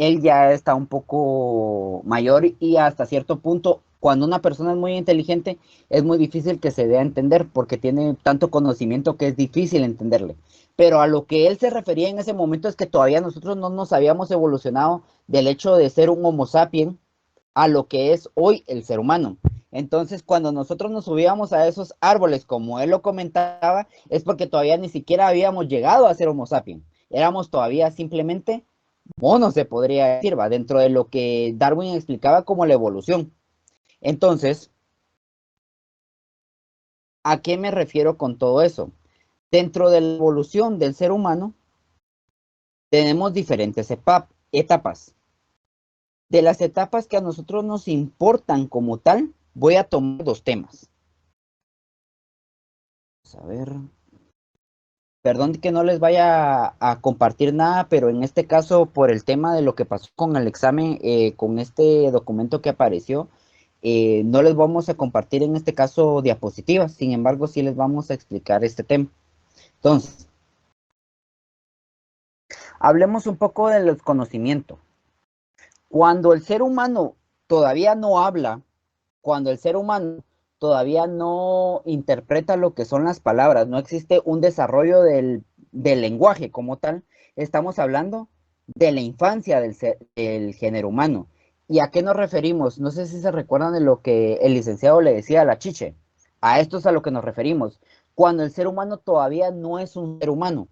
él ya está un poco mayor y hasta cierto punto, cuando una persona es muy inteligente, es muy difícil que se dé a entender porque tiene tanto conocimiento que es difícil entenderle. Pero a lo que él se refería en ese momento es que todavía nosotros no nos habíamos evolucionado del hecho de ser un Homo sapiens a lo que es hoy el ser humano. Entonces, cuando nosotros nos subíamos a esos árboles, como él lo comentaba, es porque todavía ni siquiera habíamos llegado a ser Homo sapiens. Éramos todavía simplemente monos, se podría decir, va, dentro de lo que Darwin explicaba como la evolución. Entonces, ¿a qué me refiero con todo eso? Dentro de la evolución del ser humano, tenemos diferentes etapas. De las etapas que a nosotros nos importan como tal, voy a tomar dos temas. Vamos a ver. Perdón que no les vaya a compartir nada, pero en este caso, por el tema de lo que pasó con el examen, con este documento que apareció, no les vamos a compartir en este caso diapositivas, sin embargo, sí les vamos a explicar este tema. Entonces, hablemos un poco del conocimiento. Cuando el ser humano todavía no habla, cuando el ser humano todavía no interpreta lo que son las palabras, no existe un desarrollo del lenguaje como tal, estamos hablando de la infancia del género humano. ¿Y a qué nos referimos? No sé si se recuerdan de lo que el licenciado le decía a la Chiche. A esto es a lo que nos referimos. Cuando el ser humano todavía no es un ser humano,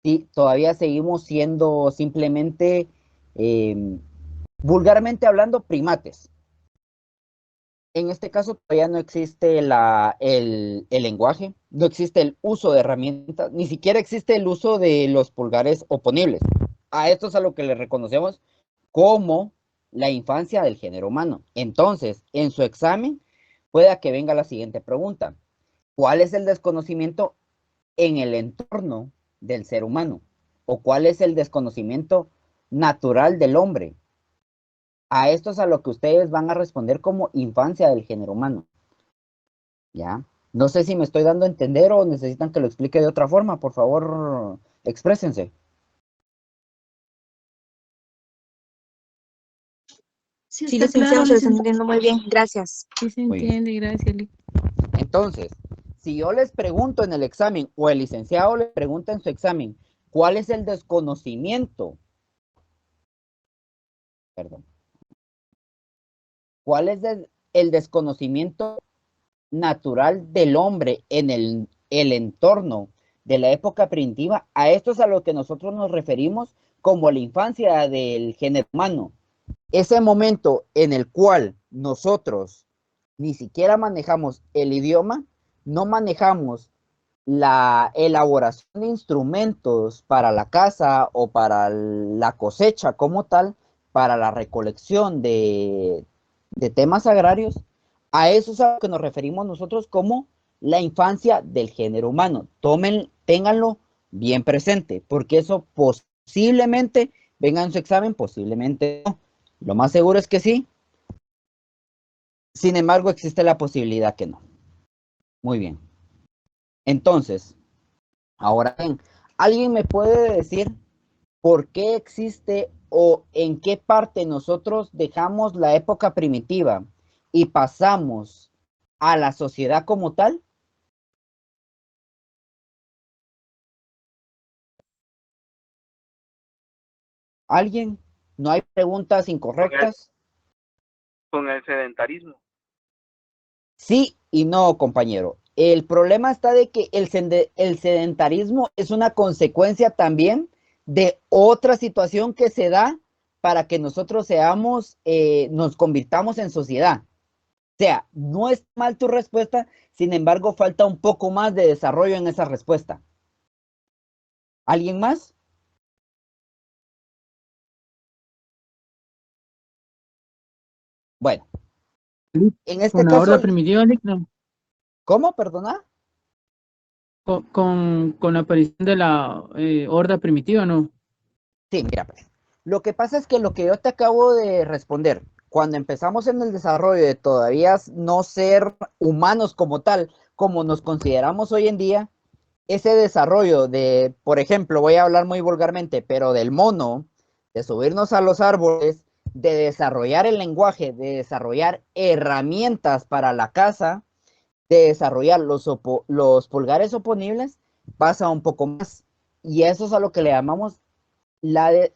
¿sí? Todavía seguimos siendo simplemente, eh, vulgarmente hablando, primates. En este caso todavía no existe el lenguaje, no existe el uso de herramientas, ni siquiera existe el uso de los pulgares oponibles. A esto es a lo que le reconocemos como la infancia del género humano. Entonces, en su examen, pueda que venga la siguiente pregunta. ¿Cuál es el desconocimiento en el entorno del ser humano? ¿O cuál es el desconocimiento natural del hombre? A esto es a lo que ustedes van a responder como infancia del género humano. ¿Ya? No sé si me estoy dando a entender o necesitan que lo explique de otra forma. Por favor, exprésense. Sí, Sí, está claro, licenciado, se lo está licenciado. entendiendo muy bien. Gracias. Sí se Muy bien. entiende, gracias. Entonces, si yo les pregunto en el examen o el licenciado le pregunta en su examen, ¿cuál es el desconocimiento? Perdón. ¿Cuál es el desconocimiento natural del hombre en el entorno de la época primitiva? A esto es a lo que nosotros nos referimos como la infancia del género humano. Ese momento en el cual nosotros ni siquiera manejamos el idioma, no manejamos la elaboración de instrumentos para la caza o para la cosecha como tal, para la recolección de temas agrarios, a eso es a lo que nos referimos nosotros como la infancia del género humano. Ténganlo bien presente, porque eso posiblemente venga en su examen, posiblemente no. Lo más seguro es que sí, sin embargo existe la posibilidad que no. Muy bien. Entonces, ahora bien, ¿alguien me puede decir por qué existe o en qué parte nosotros dejamos la época primitiva y pasamos a la sociedad como tal? ¿Alguien? ¿No hay preguntas incorrectas? Con el sedentarismo. Sí y no, compañero. El problema está de que el sedentarismo es una consecuencia también de otra situación que se da para que nosotros nos convirtamos en sociedad. O sea, no es mal tu respuesta, sin embargo, falta un poco más de desarrollo en esa respuesta. ¿Alguien más? Bueno, en este Con la horda caso, primitiva, Lick, no. ¿cómo? Perdona. Con la aparición de la horda primitiva, ¿no? Sí, mira, pues. Lo que pasa es que lo que yo te acabo de responder, cuando empezamos en el desarrollo de todavía no ser humanos como tal, como nos consideramos hoy en día, ese desarrollo de, por ejemplo, voy a hablar muy vulgarmente, pero del mono, de subirnos a los árboles, de desarrollar el lenguaje, de desarrollar herramientas para la caza, de desarrollar los pulgares oponibles, pasa un poco más. Y eso es a lo que le llamamos la, el,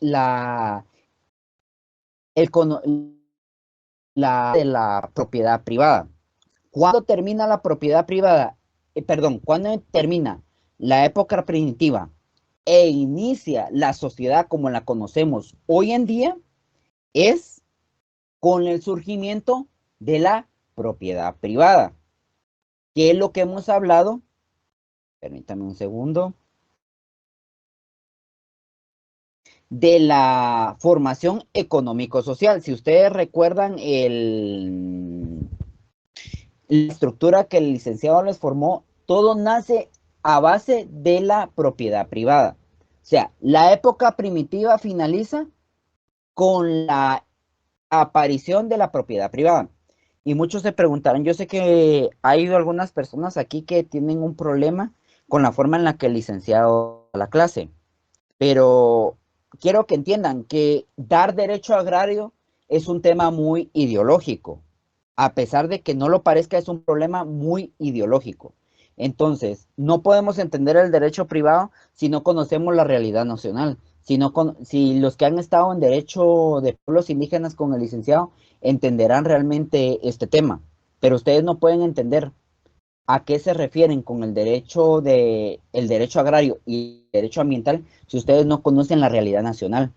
de la propiedad privada. ¿Cuándo termina la propiedad privada? ¿Cuándo termina la época primitiva e inicia la sociedad como la conocemos hoy en día? Es con el surgimiento de la propiedad privada, que es lo que hemos hablado. Permítame un segundo. De la formación económico-social. Si ustedes recuerdan la estructura que el licenciado les formó, todo nace a base de la propiedad privada. O sea, la época primitiva finaliza con la aparición de la propiedad privada. Y muchos se preguntarán, yo sé que hay algunas personas aquí que tienen un problema con la forma en la que el licenciado da la clase, pero quiero que entiendan que dar derecho agrario es un tema muy ideológico, a pesar de que no lo parezca, es un problema muy ideológico. Entonces, no podemos entender el derecho privado si no conocemos la realidad nacional. Si los que han estado en derecho de pueblos indígenas con el licenciado entenderán realmente este tema, pero ustedes no pueden entender a qué se refieren con el derecho agrario y el derecho ambiental si ustedes no conocen la realidad nacional.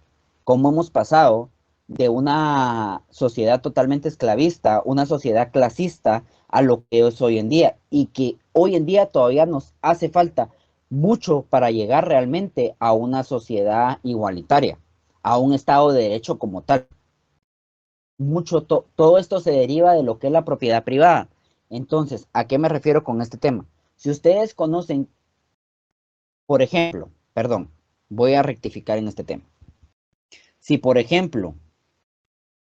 Cómo hemos pasado de una sociedad totalmente esclavista, una sociedad clasista, a lo que es hoy en día, y que hoy en día todavía nos hace falta mucho para llegar realmente a una sociedad igualitaria, a un Estado de Derecho como tal. Todo esto se deriva de lo que es la propiedad privada. Entonces, ¿a qué me refiero con este tema? Si ustedes conocen, por ejemplo, perdón, voy a rectificar en este tema. Si, por ejemplo,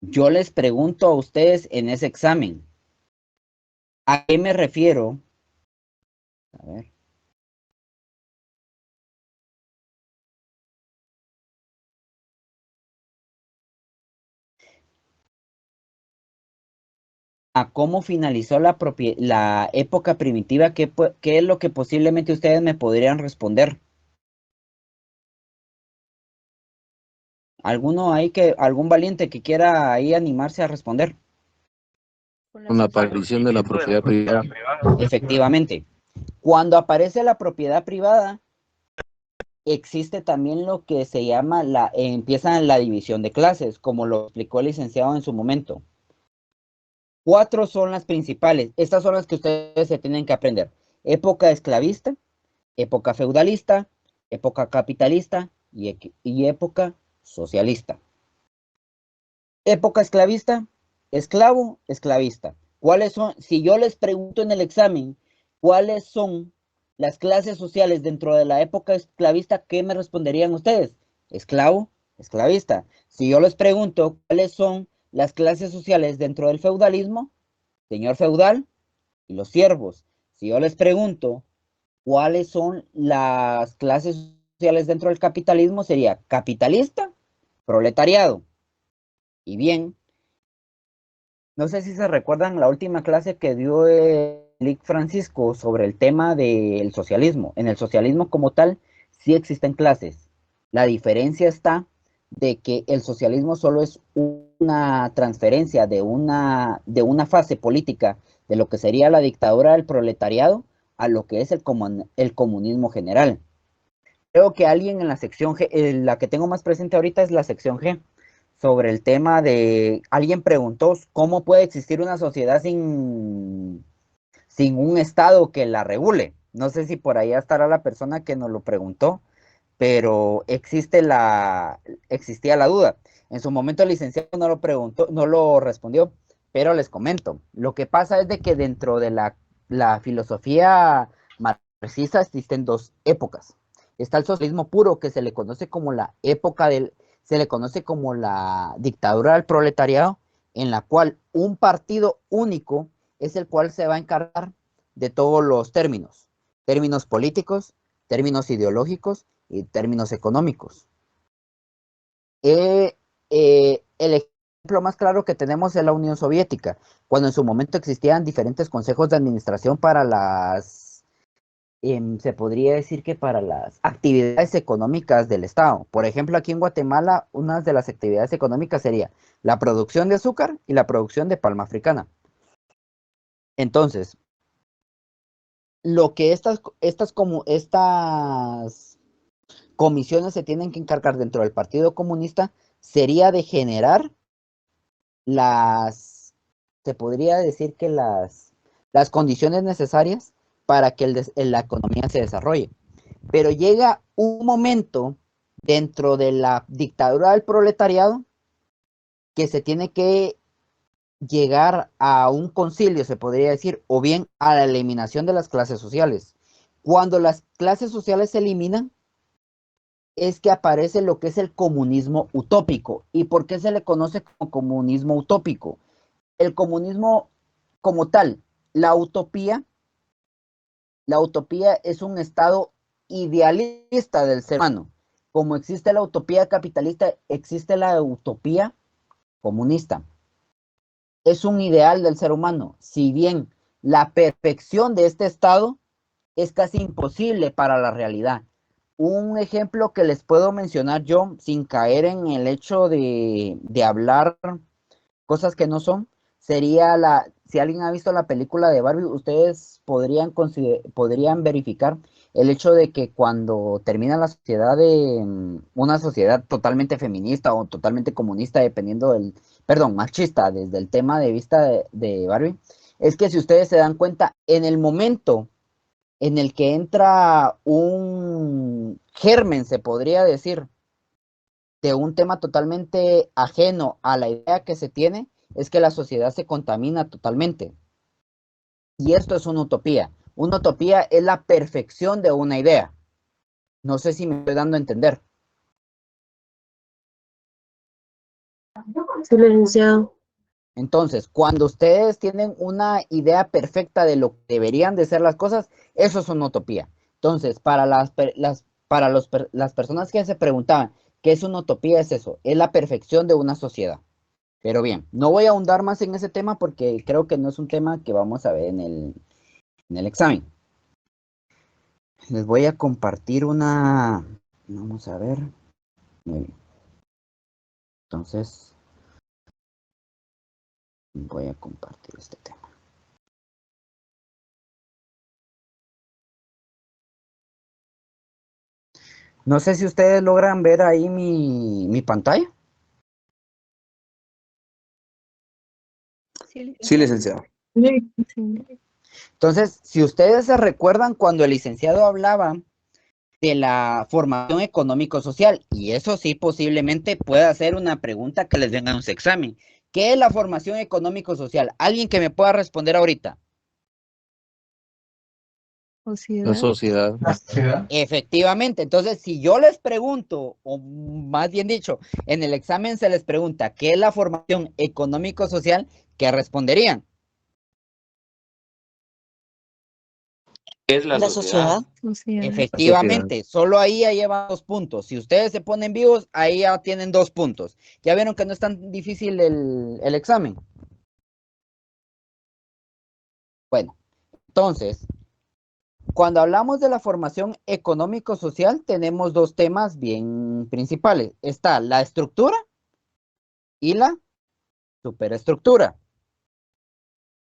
yo les pregunto a ustedes en ese examen, ¿a qué me refiero? A ver. A cómo finalizó la época primitiva, ¿qué es lo que posiblemente ustedes me podrían responder? ¿Algún valiente que quiera ahí animarse a responder? Con la aparición de la propiedad privada. Efectivamente. Cuando aparece la propiedad privada, existe también lo que se llama empieza la división de clases, como lo explicó el licenciado en su momento. 4 son las principales. Estas son las que ustedes se tienen que aprender. Época esclavista, época feudalista, época capitalista y época socialista. Época esclavista, esclavo, esclavista. ¿Cuáles son? Si yo les pregunto en el examen, ¿cuáles son las clases sociales dentro de la época esclavista? ¿Qué me responderían ustedes? Esclavo, esclavista. Si yo les pregunto, ¿cuáles son las clases sociales dentro del feudalismo? Señor feudal y los siervos. Si yo les pregunto, ¿cuáles son las clases sociales dentro del capitalismo? Sería capitalista, proletariado. Y bien, no sé si se recuerdan la última clase que dio el Francisco sobre el tema del socialismo. En el socialismo como tal, sí existen clases. La diferencia está de que el socialismo solo es una transferencia de una fase política de lo que sería la dictadura del proletariado a lo que es el comunismo general. Creo que alguien en la sección G, la que tengo más presente ahorita es la sección G, sobre el tema de, alguien preguntó cómo puede existir una sociedad sin un Estado que la regule. No sé si por ahí estará la persona que nos lo preguntó, pero existía la duda. En su momento el licenciado no lo preguntó, no lo respondió, pero les comento. Lo que pasa es de que dentro de la filosofía marxista existen 2 épocas. Está el socialismo puro, que se le conoce como se le conoce como la dictadura del proletariado, en la cual un partido único es el cual se va a encargar de todos los términos políticos, términos ideológicos y términos económicos. El ejemplo más claro que tenemos es la Unión Soviética, cuando en su momento existían diferentes consejos de administración para se podría decir que para las actividades económicas del Estado. Por ejemplo, aquí en Guatemala, una de las actividades económicas sería la producción de azúcar y la producción de palma africana. Entonces, lo que estas comisiones se tienen que encargar dentro del Partido Comunista sería de generar se podría decir que las condiciones necesarias para que la economía se desarrolle. Pero llega un momento dentro de la dictadura del proletariado que se tiene que llegar a un concilio, se podría decir, o bien a la eliminación de las clases sociales. Cuando las clases sociales se eliminan, es que aparece lo que es el comunismo utópico. ¿Y por qué se le conoce como comunismo utópico? El comunismo como tal, la utopía es un estado idealista del ser humano. Como existe la utopía capitalista, existe la utopía comunista. Es un ideal del ser humano. Si bien la perfección de este estado es casi imposible para la realidad. Un ejemplo que les puedo mencionar yo, sin caer en el hecho de hablar cosas que no son, sería si alguien ha visto la película de Barbie, ustedes podrían verificar el hecho de que cuando termina la sociedad una sociedad totalmente feminista o totalmente comunista, machista, desde el tema de vista de Barbie, es que si ustedes se dan cuenta, en el momento en el que entra un germen, se podría decir, de un tema totalmente ajeno a la idea que se tiene, es que la sociedad se contamina totalmente. Y esto es una utopía. Una utopía es la perfección de una idea. No sé si me estoy dando a entender. Silenciado. Entonces, cuando ustedes tienen una idea perfecta de lo que deberían de ser las cosas, eso es una utopía. Entonces, para las personas que se preguntaban qué es una utopía, es eso, es la perfección de una sociedad. Pero bien, no voy a ahondar más en ese tema porque creo que no es un tema que vamos a ver en el examen. Les voy a compartir vamos a ver. Muy bien. Entonces, voy a compartir este tema. No sé si ustedes logran ver ahí mi pantalla. Sí, licenciado. Entonces, si ustedes se recuerdan cuando el licenciado hablaba de la formación económico-social, y eso sí posiblemente pueda ser una pregunta que les venga en un examen. ¿Qué es la formación económico-social? ¿Alguien que me pueda responder ahorita? La sociedad. Efectivamente, entonces si yo les pregunto, o más bien dicho, en el examen se les pregunta qué es la formación económico-social, ¿qué responderían? ¿Qué es la La sociedad? sociedad. Efectivamente, solo ahí ya llevan 2 puntos. Si ustedes se ponen vivos, ahí ya tienen 2 puntos. Ya vieron que no es tan difícil el examen. Bueno, entonces, cuando hablamos de la formación económico-social, tenemos 2 temas bien principales. Está la estructura y la superestructura.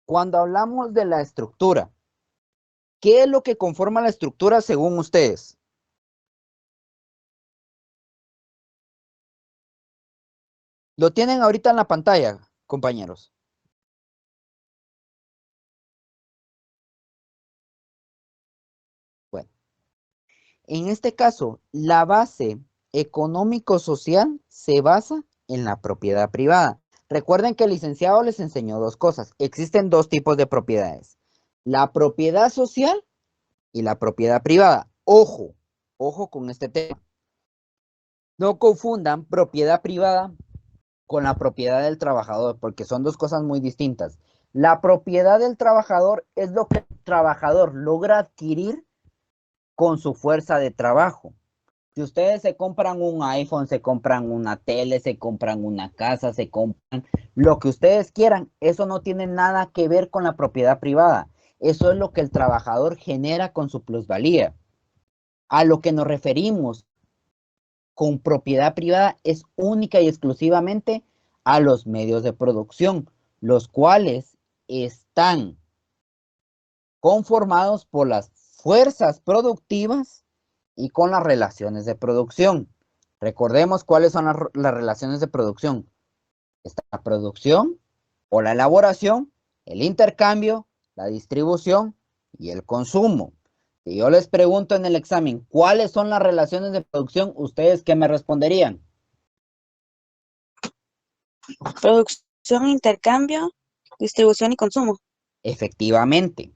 Cuando hablamos de la estructura, ¿qué es lo que conforma la estructura según ustedes? Lo tienen ahorita en la pantalla, compañeros. Bueno, en este caso, la base económico-social se basa en la propiedad privada. Recuerden que el licenciado les enseñó 2 cosas. Existen 2 tipos de propiedades. La propiedad social y la propiedad privada. Ojo, ojo con este tema. No confundan propiedad privada con la propiedad del trabajador, porque son 2 cosas muy distintas. La propiedad del trabajador es lo que el trabajador logra adquirir con su fuerza de trabajo. Si ustedes se compran un iPhone, se compran una tele, se compran una casa, se compran lo que ustedes quieran, eso no tiene nada que ver con la propiedad privada. Eso es lo que el trabajador genera con su plusvalía. A lo que nos referimos con propiedad privada es única y exclusivamente a los medios de producción, los cuales están conformados por las fuerzas productivas y con las relaciones de producción. Recordemos cuáles son las relaciones de producción. Está la producción o la elaboración, el intercambio, la distribución y el consumo. Si yo les pregunto en el examen, ¿cuáles son las relaciones de producción? ¿Ustedes qué me responderían? Producción, intercambio, distribución y consumo. Efectivamente,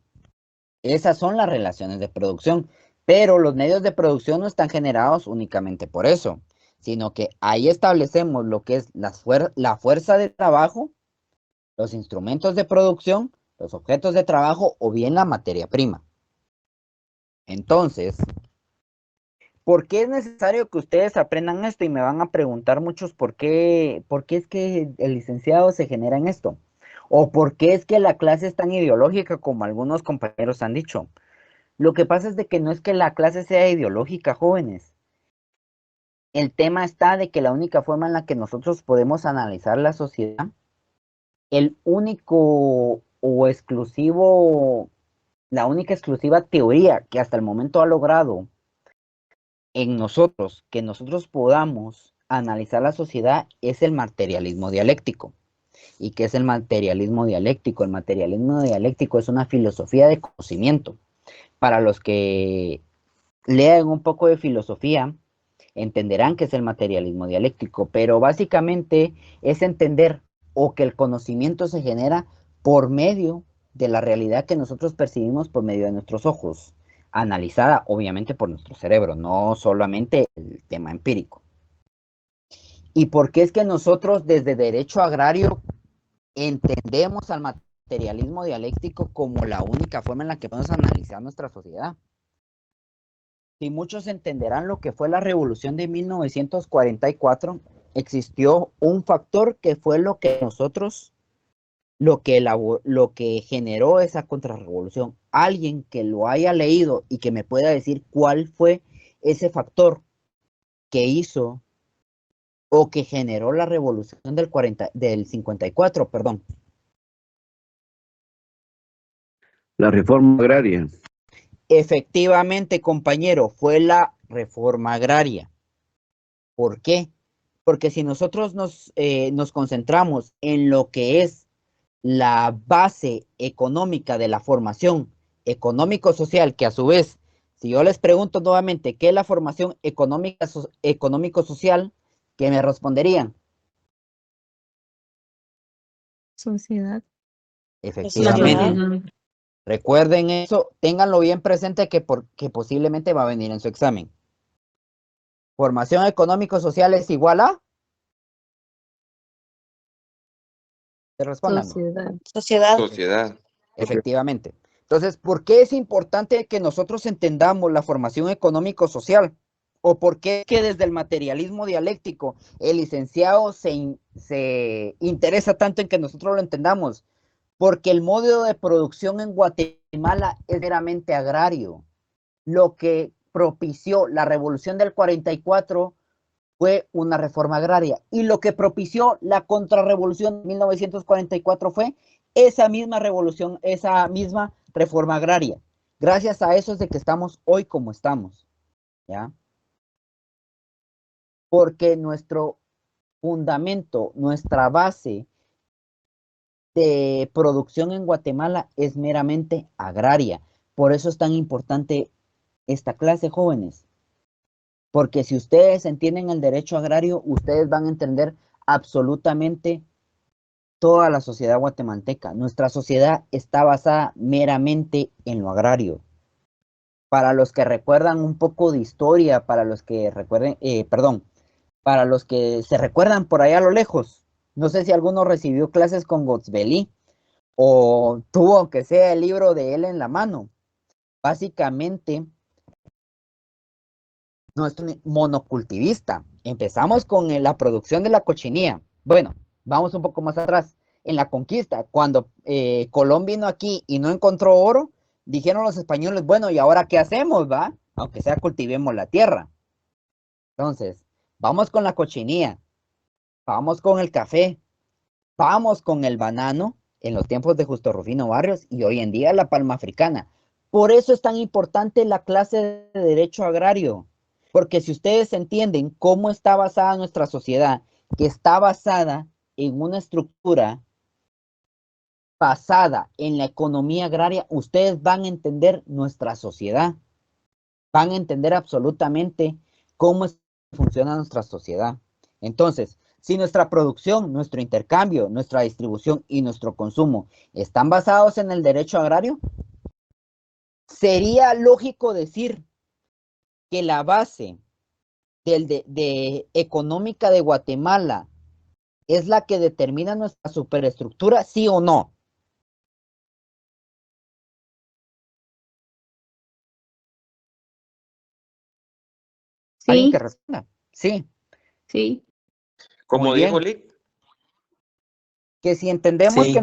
esas son las relaciones de producción, pero los medios de producción no están generados únicamente por eso, sino que ahí establecemos lo que es la fuerza de trabajo, los instrumentos de producción, los objetos de trabajo o bien la materia prima. Entonces, ¿por qué es necesario que ustedes aprendan esto? Y me van a preguntar muchos por qué es que el licenciado se genera en esto. O por qué es que la clase es tan ideológica como algunos compañeros han dicho. Lo que pasa es de que no es que la clase sea ideológica, jóvenes. El tema está de que la única forma en la que nosotros podemos analizar la sociedad, el único o exclusivo, la única exclusiva teoría que hasta el momento ha logrado en nosotros, que nosotros podamos analizar la sociedad, es el materialismo dialéctico. ¿Y qué es el materialismo dialéctico? El materialismo dialéctico es una filosofía de conocimiento. Para los que lean un poco de filosofía, entenderán qué es el materialismo dialéctico, pero básicamente es entender o que el conocimiento se genera por medio de la realidad que nosotros percibimos por medio de nuestros ojos, analizada obviamente por nuestro cerebro, no solamente el tema empírico. ¿Y por qué es que nosotros desde derecho agrario entendemos al materialismo dialéctico como la única forma en la que podemos analizar nuestra sociedad? Si muchos entenderán lo que fue la revolución de 1944, existió un factor que fue lo que nosotros, lo que generó esa contrarrevolución. Alguien que lo haya leído y que me pueda decir cuál fue ese factor que hizo o que generó la revolución del 54, perdón. La reforma agraria. Efectivamente, compañero, fue la reforma agraria. ¿Por qué? Porque si nosotros nos concentramos en lo que es la base económica de la formación económico-social, que a su vez, si yo les pregunto nuevamente qué es la formación económico-social, ¿qué me responderían? Sociedad. Efectivamente. Sociedad. Recuerden eso, ténganlo bien presente que posiblemente va a venir en su examen. Formación económico-social es igual a... Te respondan. Sociedad. Sociedad. Sociedad. Efectivamente. Entonces, ¿por qué es importante que nosotros entendamos la formación económico-social? ¿O por qué que desde el materialismo dialéctico el licenciado se interesa tanto en que nosotros lo entendamos? Porque el modo de producción en Guatemala es meramente agrario. Lo que propició la revolución del 44 fue una reforma agraria. Y lo que propició la contrarrevolución de 1944 fue esa misma revolución, esa misma reforma agraria. Gracias a eso es de que estamos hoy como estamos, ¿ya? Porque nuestro fundamento, nuestra base de producción en Guatemala es meramente agraria. Por eso es tan importante esta clase, jóvenes. Porque si ustedes entienden el derecho agrario, ustedes van a entender absolutamente toda la sociedad guatemalteca. Nuestra sociedad está basada meramente en lo agrario. Para los que recuerdan un poco de historia, para los que recuerden, para los que se recuerdan por allá a lo lejos, no sé si alguno recibió clases con Gozbeli o tuvo, aunque sea el libro de él en la mano. Básicamente, no es un monocultivista. Empezamos con la producción de la cochinilla. Bueno, vamos un poco más atrás. En la conquista, cuando Colón vino aquí y no encontró oro, dijeron los españoles, bueno, ¿y ahora qué hacemos, va? Aunque sea cultivemos la tierra. Entonces, vamos con la cochinilla, vamos con el café, vamos con el banano en los tiempos de Justo Rufino Barrios y hoy en día la palma africana. Por eso es tan importante la clase de derecho agrario, porque si ustedes entienden cómo está basada nuestra sociedad, que está basada en una estructura basada en la economía agraria, ustedes van a entender nuestra sociedad, van a entender absolutamente cómo funciona nuestra sociedad. Entonces, si nuestra producción, nuestro intercambio, nuestra distribución y nuestro consumo están basados en el derecho agrario, sería lógico decir que la base de económica de Guatemala es la que determina nuestra superestructura, ¿sí o no? Alguien que Sí, responda. Sí, sí, Como muy dijo bien. Lick, Que si entendemos que sí.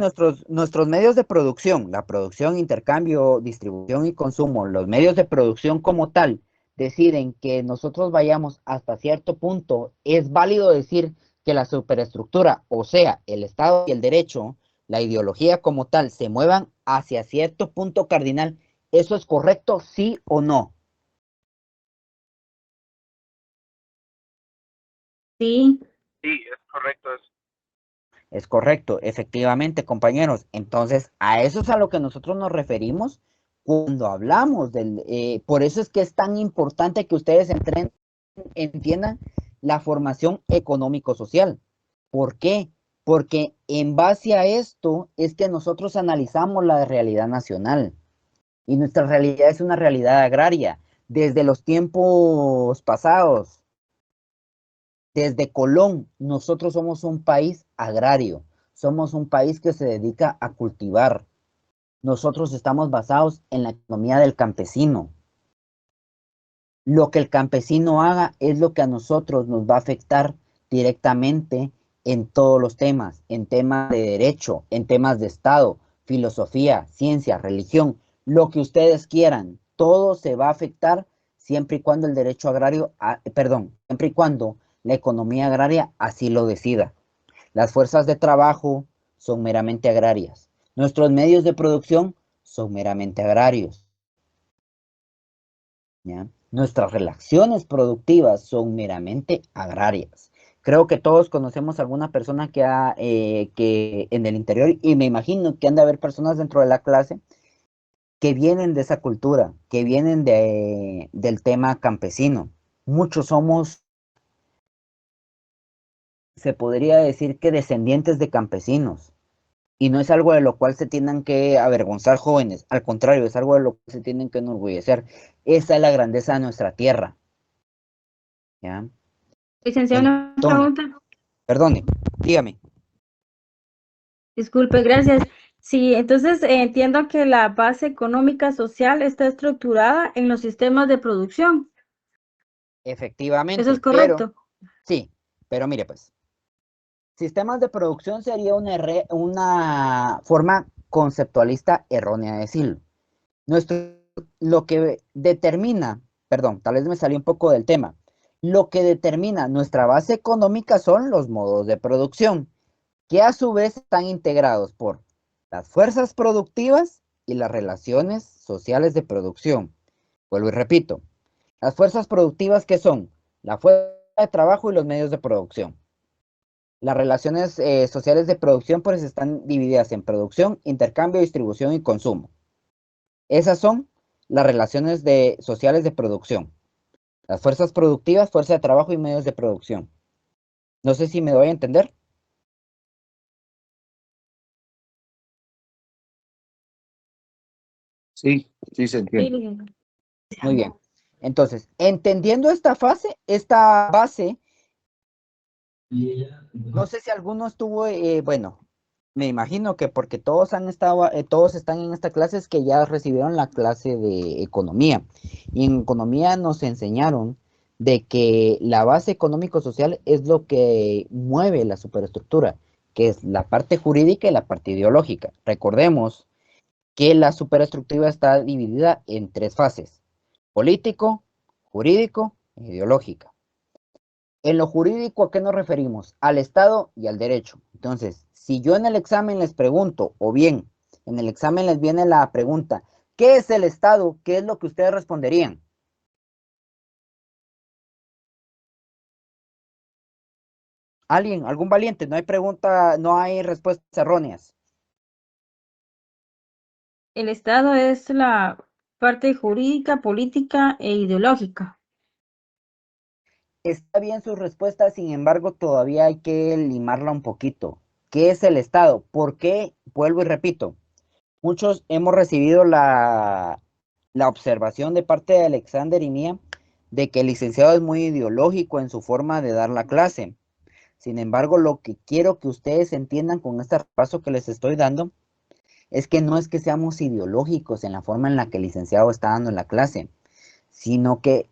nuestros medios de producción, la producción, intercambio, distribución y consumo, los medios de producción como tal, deciden que nosotros vayamos hasta cierto punto, es válido decir que la superestructura, o sea, el Estado y el derecho, la ideología como tal, se muevan hacia cierto punto cardinal. ¿Eso es correcto, sí o no? sí. Sí, es correcto eso. Es correcto, efectivamente, compañeros. Entonces, a eso es a lo que nosotros nos referimos cuando hablamos del... por eso es que es tan importante que ustedes entiendan la formación económico-social. ¿Por qué? Porque en base a esto es que nosotros analizamos la realidad nacional. Y nuestra realidad es una realidad agraria. Desde los tiempos pasados, desde Colón, nosotros somos un país agrario, somos un país que se dedica a cultivar. Nosotros estamos basados en la economía del campesino. Lo que el campesino haga es lo que a nosotros nos va a afectar directamente en todos los temas, en temas de derecho, en temas de Estado, filosofía, ciencia, religión, lo que ustedes quieran. Todo se va a afectar siempre y cuando el derecho agrario, siempre y cuando la economía agraria así lo decida. Las fuerzas de trabajo son meramente agrarias. Nuestros medios de producción son meramente agrarios. ¿Ya? Nuestras relaciones productivas son meramente agrarias. Creo que todos conocemos alguna persona que en el interior, y me imagino que han de haber personas dentro de la clase que vienen de esa cultura, que vienen del tema campesino. Muchos somos, se podría decir que descendientes de campesinos. Y no es algo de lo cual se tienen que avergonzar jóvenes, al contrario, es algo de lo que se tienen que enorgullecer. Esa es la grandeza de nuestra tierra. ¿Ya? Licenciado, una Entonces, pregunta. perdone, dígame. Disculpe, gracias. Sí, entonces entiendo que la base económica social está estructurada en los sistemas de producción. ¿Eso es Efectivamente, pero correcto? sí, pero mire pues, sistemas de producción sería una forma conceptualista errónea de decirlo. Nuestro, lo que determina, perdón, tal vez me salí un poco del tema, lo que determina nuestra base económica son los modos de producción, que a su vez están integrados por las fuerzas productivas y las relaciones sociales de producción. Vuelvo y repito, las fuerzas productivas que son la fuerza de trabajo y los medios de producción. Las relaciones sociales de producción pues están divididas en producción, intercambio, distribución y consumo. Esas son las relaciones sociales de producción. Las fuerzas productivas, fuerza de trabajo y medios de producción. No sé si me doy a entender. Sí, sí se Sí, entiende. licenciado. Muy bien. Entonces, entendiendo esta base, no sé si alguno estuvo, bueno, me imagino que porque todos están en esta clase es que ya recibieron la clase de economía. Y en economía nos enseñaron de que la base económico-social es lo que mueve la superestructura, que es la parte jurídica y la parte ideológica. Recordemos que la superestructura está dividida en tres fases: político, jurídico e ideológica. En lo jurídico, ¿a qué nos referimos? Al Estado y al derecho. Entonces, si yo en el examen les pregunto, o bien en el examen les viene la pregunta, ¿qué es el Estado? ¿Qué es lo que ustedes responderían? ¿Alguien? ¿Algún valiente? No hay pregunta, no hay respuestas erróneas. El Estado es la parte jurídica, política e ideológica. Está bien su respuesta, sin embargo, todavía hay que limarla un poquito. ¿Qué es el Estado? ¿Por qué? Vuelvo y repito. Muchos hemos recibido la observación de parte de Alexander y mía de que el licenciado es muy ideológico en su forma de dar la clase. Sin embargo, lo que quiero que ustedes entiendan con este paso que les estoy dando es que no es que seamos ideológicos en la forma en la que el licenciado está dando la clase, sino que,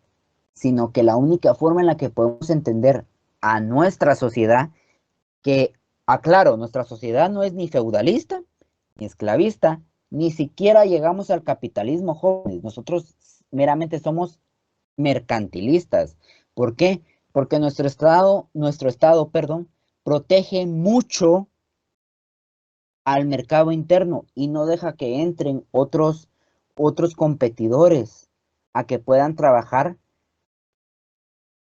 sino que la única forma en la que podemos entender a nuestra sociedad, que, aclaro, nuestra sociedad no es ni feudalista, ni esclavista, ni siquiera llegamos al capitalismo jóvenes. Nosotros meramente somos mercantilistas. ¿Por qué? Porque nuestro estado, perdón, protege mucho al mercado interno y no deja que entren otros competidores a que puedan trabajar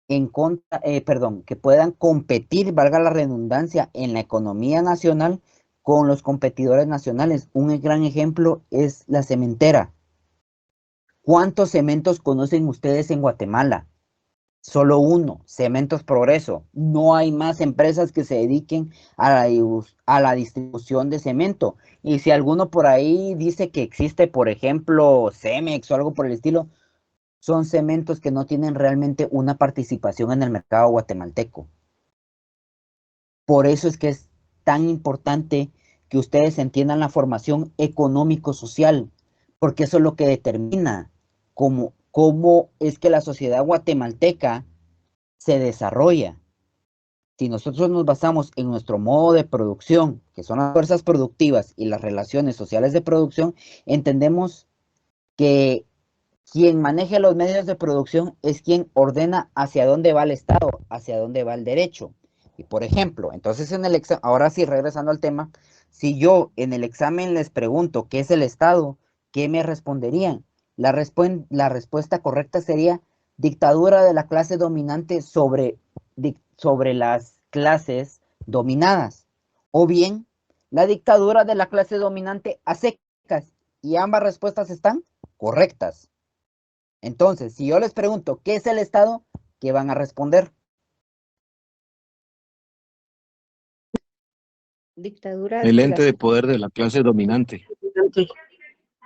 en contra, perdón, que puedan competir, valga la redundancia, en la economía nacional con los competidores nacionales. Un gran ejemplo es la cementera. ¿Cuántos cementos conocen ustedes en Guatemala? Solo uno, Cementos Progreso. No hay más empresas que se dediquen a la distribución de cemento. Y si alguno por ahí dice que existe, por ejemplo, Cemex o algo por el estilo, son cementos que no tienen realmente una participación en el mercado guatemalteco. Por eso es que es tan importante que ustedes entiendan la formación económico-social, porque eso es lo que determina cómo es que la sociedad guatemalteca se desarrolla. Si nosotros nos basamos en nuestro modo de producción, que son las fuerzas productivas y las relaciones sociales de producción, entendemos que quien maneja los medios de producción es quien ordena hacia dónde va el Estado, hacia dónde va el derecho. Y por ejemplo, entonces en el examen, ahora sí, regresando al tema, si yo en el examen les pregunto qué es el Estado, ¿qué me responderían? La respuesta correcta sería dictadura de la clase dominante sobre las clases dominadas. O bien, la dictadura de la clase dominante a secas. Y ambas respuestas están correctas. Entonces, si yo les pregunto qué es el Estado, ¿qué van a responder? Dictadura El de ente las... de poder de la clase dominante. Dictadura de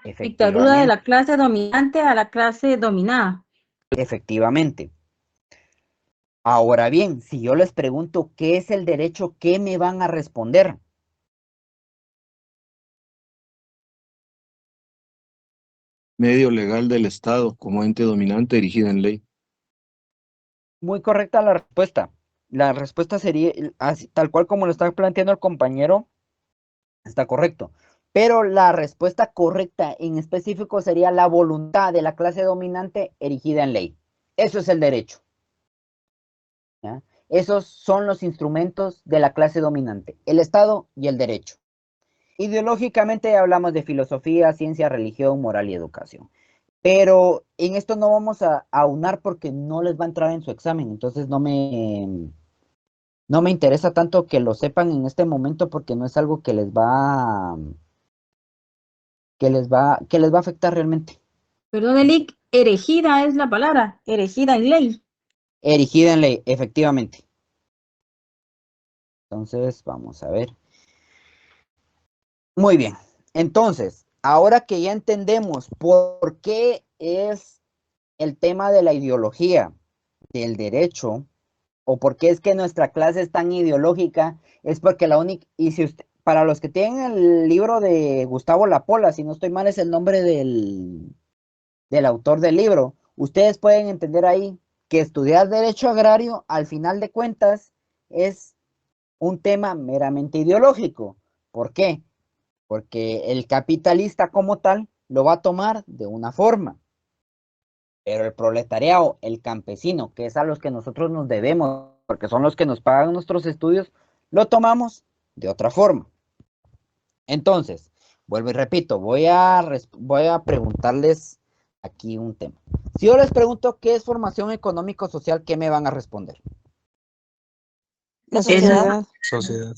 Efectivamente, la clase dominante a la clase dominada. efectivamente. Ahora bien, si yo les pregunto qué es el derecho, ¿qué me van a responder? Medio legal del Estado como ente dominante erigido en ley. Muy correcta la respuesta. La respuesta sería así, tal cual como lo está planteando el compañero, está correcto. Pero la respuesta correcta en específico sería la voluntad de la clase dominante erigida en ley. Eso es el derecho. ¿Ya? Esos son los instrumentos de la clase dominante, el Estado y el derecho. Ideológicamente hablamos de filosofía, ciencia, religión, moral y educación. Pero en esto no vamos a aunar porque no les va a entrar en su examen. Entonces no me interesa tanto que lo sepan en este momento porque no es algo que les va a afectar realmente. Perdón, Elic, erigida es la palabra, erigida en ley. Erigida en ley, efectivamente. Entonces, vamos a ver. Muy bien. Entonces, ahora que ya entendemos por qué es el tema de la ideología del derecho, o por qué es que nuestra clase es tan ideológica, es porque la única, y si usted, para los que tienen el libro de Gustavo Lapola, si no estoy mal es el nombre del autor del libro, ustedes pueden entender ahí que estudiar derecho agrario, al final de cuentas, es un tema meramente ideológico. ¿Por qué? Porque el capitalista como tal lo va a tomar de una forma, pero el proletariado, el campesino, que es a los que nosotros nos debemos, porque son los que nos pagan nuestros estudios, lo tomamos de otra forma. Entonces, vuelvo y repito, voy a preguntarles aquí un tema. Si yo les pregunto qué es formación económico-social, ¿qué me van a responder? La sociedad. Sociedad.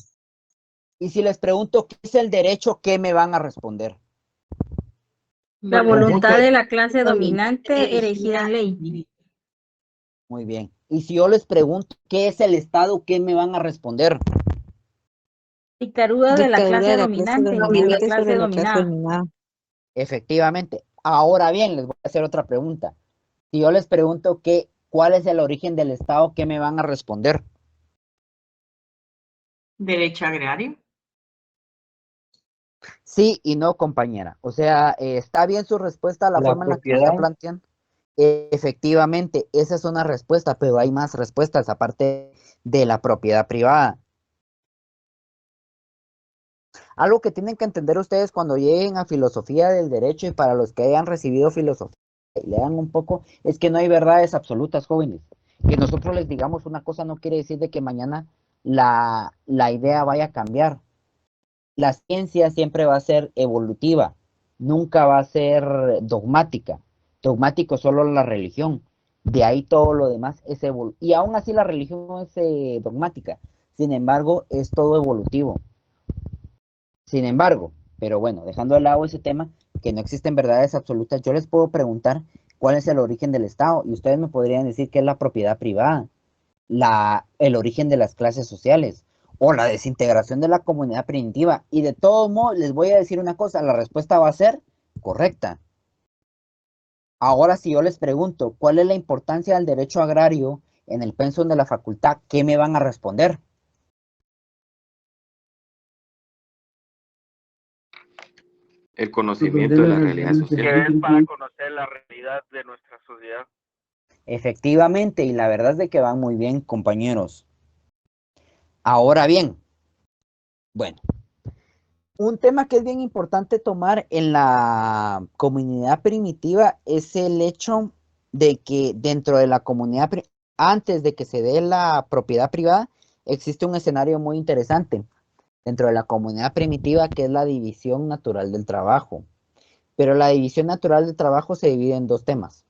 Y si les pregunto qué es el derecho, ¿qué me van a responder? La voluntad de la clase dominante erigida en ley. Muy bien. Y si yo les pregunto qué es el Estado, ¿qué me van a responder? Dictadura de la Dictadura clase de la clase dominante, la dominante clase sobre la clase dominada. dominada. Efectivamente. Ahora bien, les voy a hacer otra pregunta. Si yo les pregunto cuál es el origen del Estado, ¿qué me van a responder? Derecho agrario. Sí y no, compañera. O sea, ¿está bien su respuesta a la forma en la que lo está planteando? Efectivamente, esa es una respuesta, pero hay más respuestas aparte de la propiedad privada. Algo que tienen que entender ustedes cuando lleguen a filosofía del derecho y para los que hayan recibido filosofía y lean un poco, es que no hay verdades absolutas, jóvenes. Que nosotros les digamos una cosa no quiere decir de que mañana la idea vaya a cambiar. La ciencia siempre va a ser evolutiva, nunca va a ser dogmática. Dogmático solo la religión. De ahí todo lo demás es evolutivo. Y aún así la religión no es dogmática. Sin embargo, es todo evolutivo. Sin embargo, pero bueno, dejando de lado ese tema, que no existen verdades absolutas, yo les puedo preguntar cuál es el origen del Estado y ustedes me podrían decir que es la propiedad privada, el origen de las clases sociales o la desintegración de la comunidad primitiva. Y de todos modos, les voy a decir una cosa, la respuesta va a ser correcta. Ahora, si yo les pregunto cuál es la importancia del derecho agrario en el pensum de la facultad, ¿qué me van a responder? El conocimiento de la realidad Que social. es para conocer la realidad de nuestra sociedad. Efectivamente, y la verdad es de que van muy bien, compañeros. Ahora bien, bueno, un tema que es bien importante tomar en la comunidad primitiva es el hecho de que dentro de la comunidad, antes de que se dé la propiedad privada, existe un escenario muy interesante dentro de la comunidad primitiva que es la división natural del trabajo. Pero la división natural del trabajo se divide en dos temas.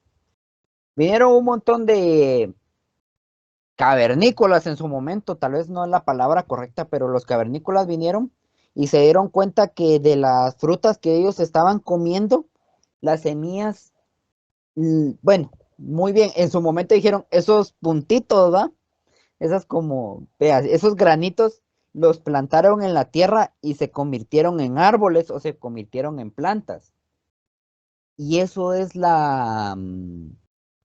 Vinieron un montón de cavernícolas en su momento, tal vez no es la palabra correcta, pero los cavernícolas vinieron y se dieron cuenta que de las frutas que ellos estaban comiendo, las semillas, bueno, muy bien, en su momento dijeron, esos puntitos, ¿va? Esas como, veas, esos granitos los plantaron en la tierra y se convirtieron en árboles o se convirtieron en plantas. Y eso es la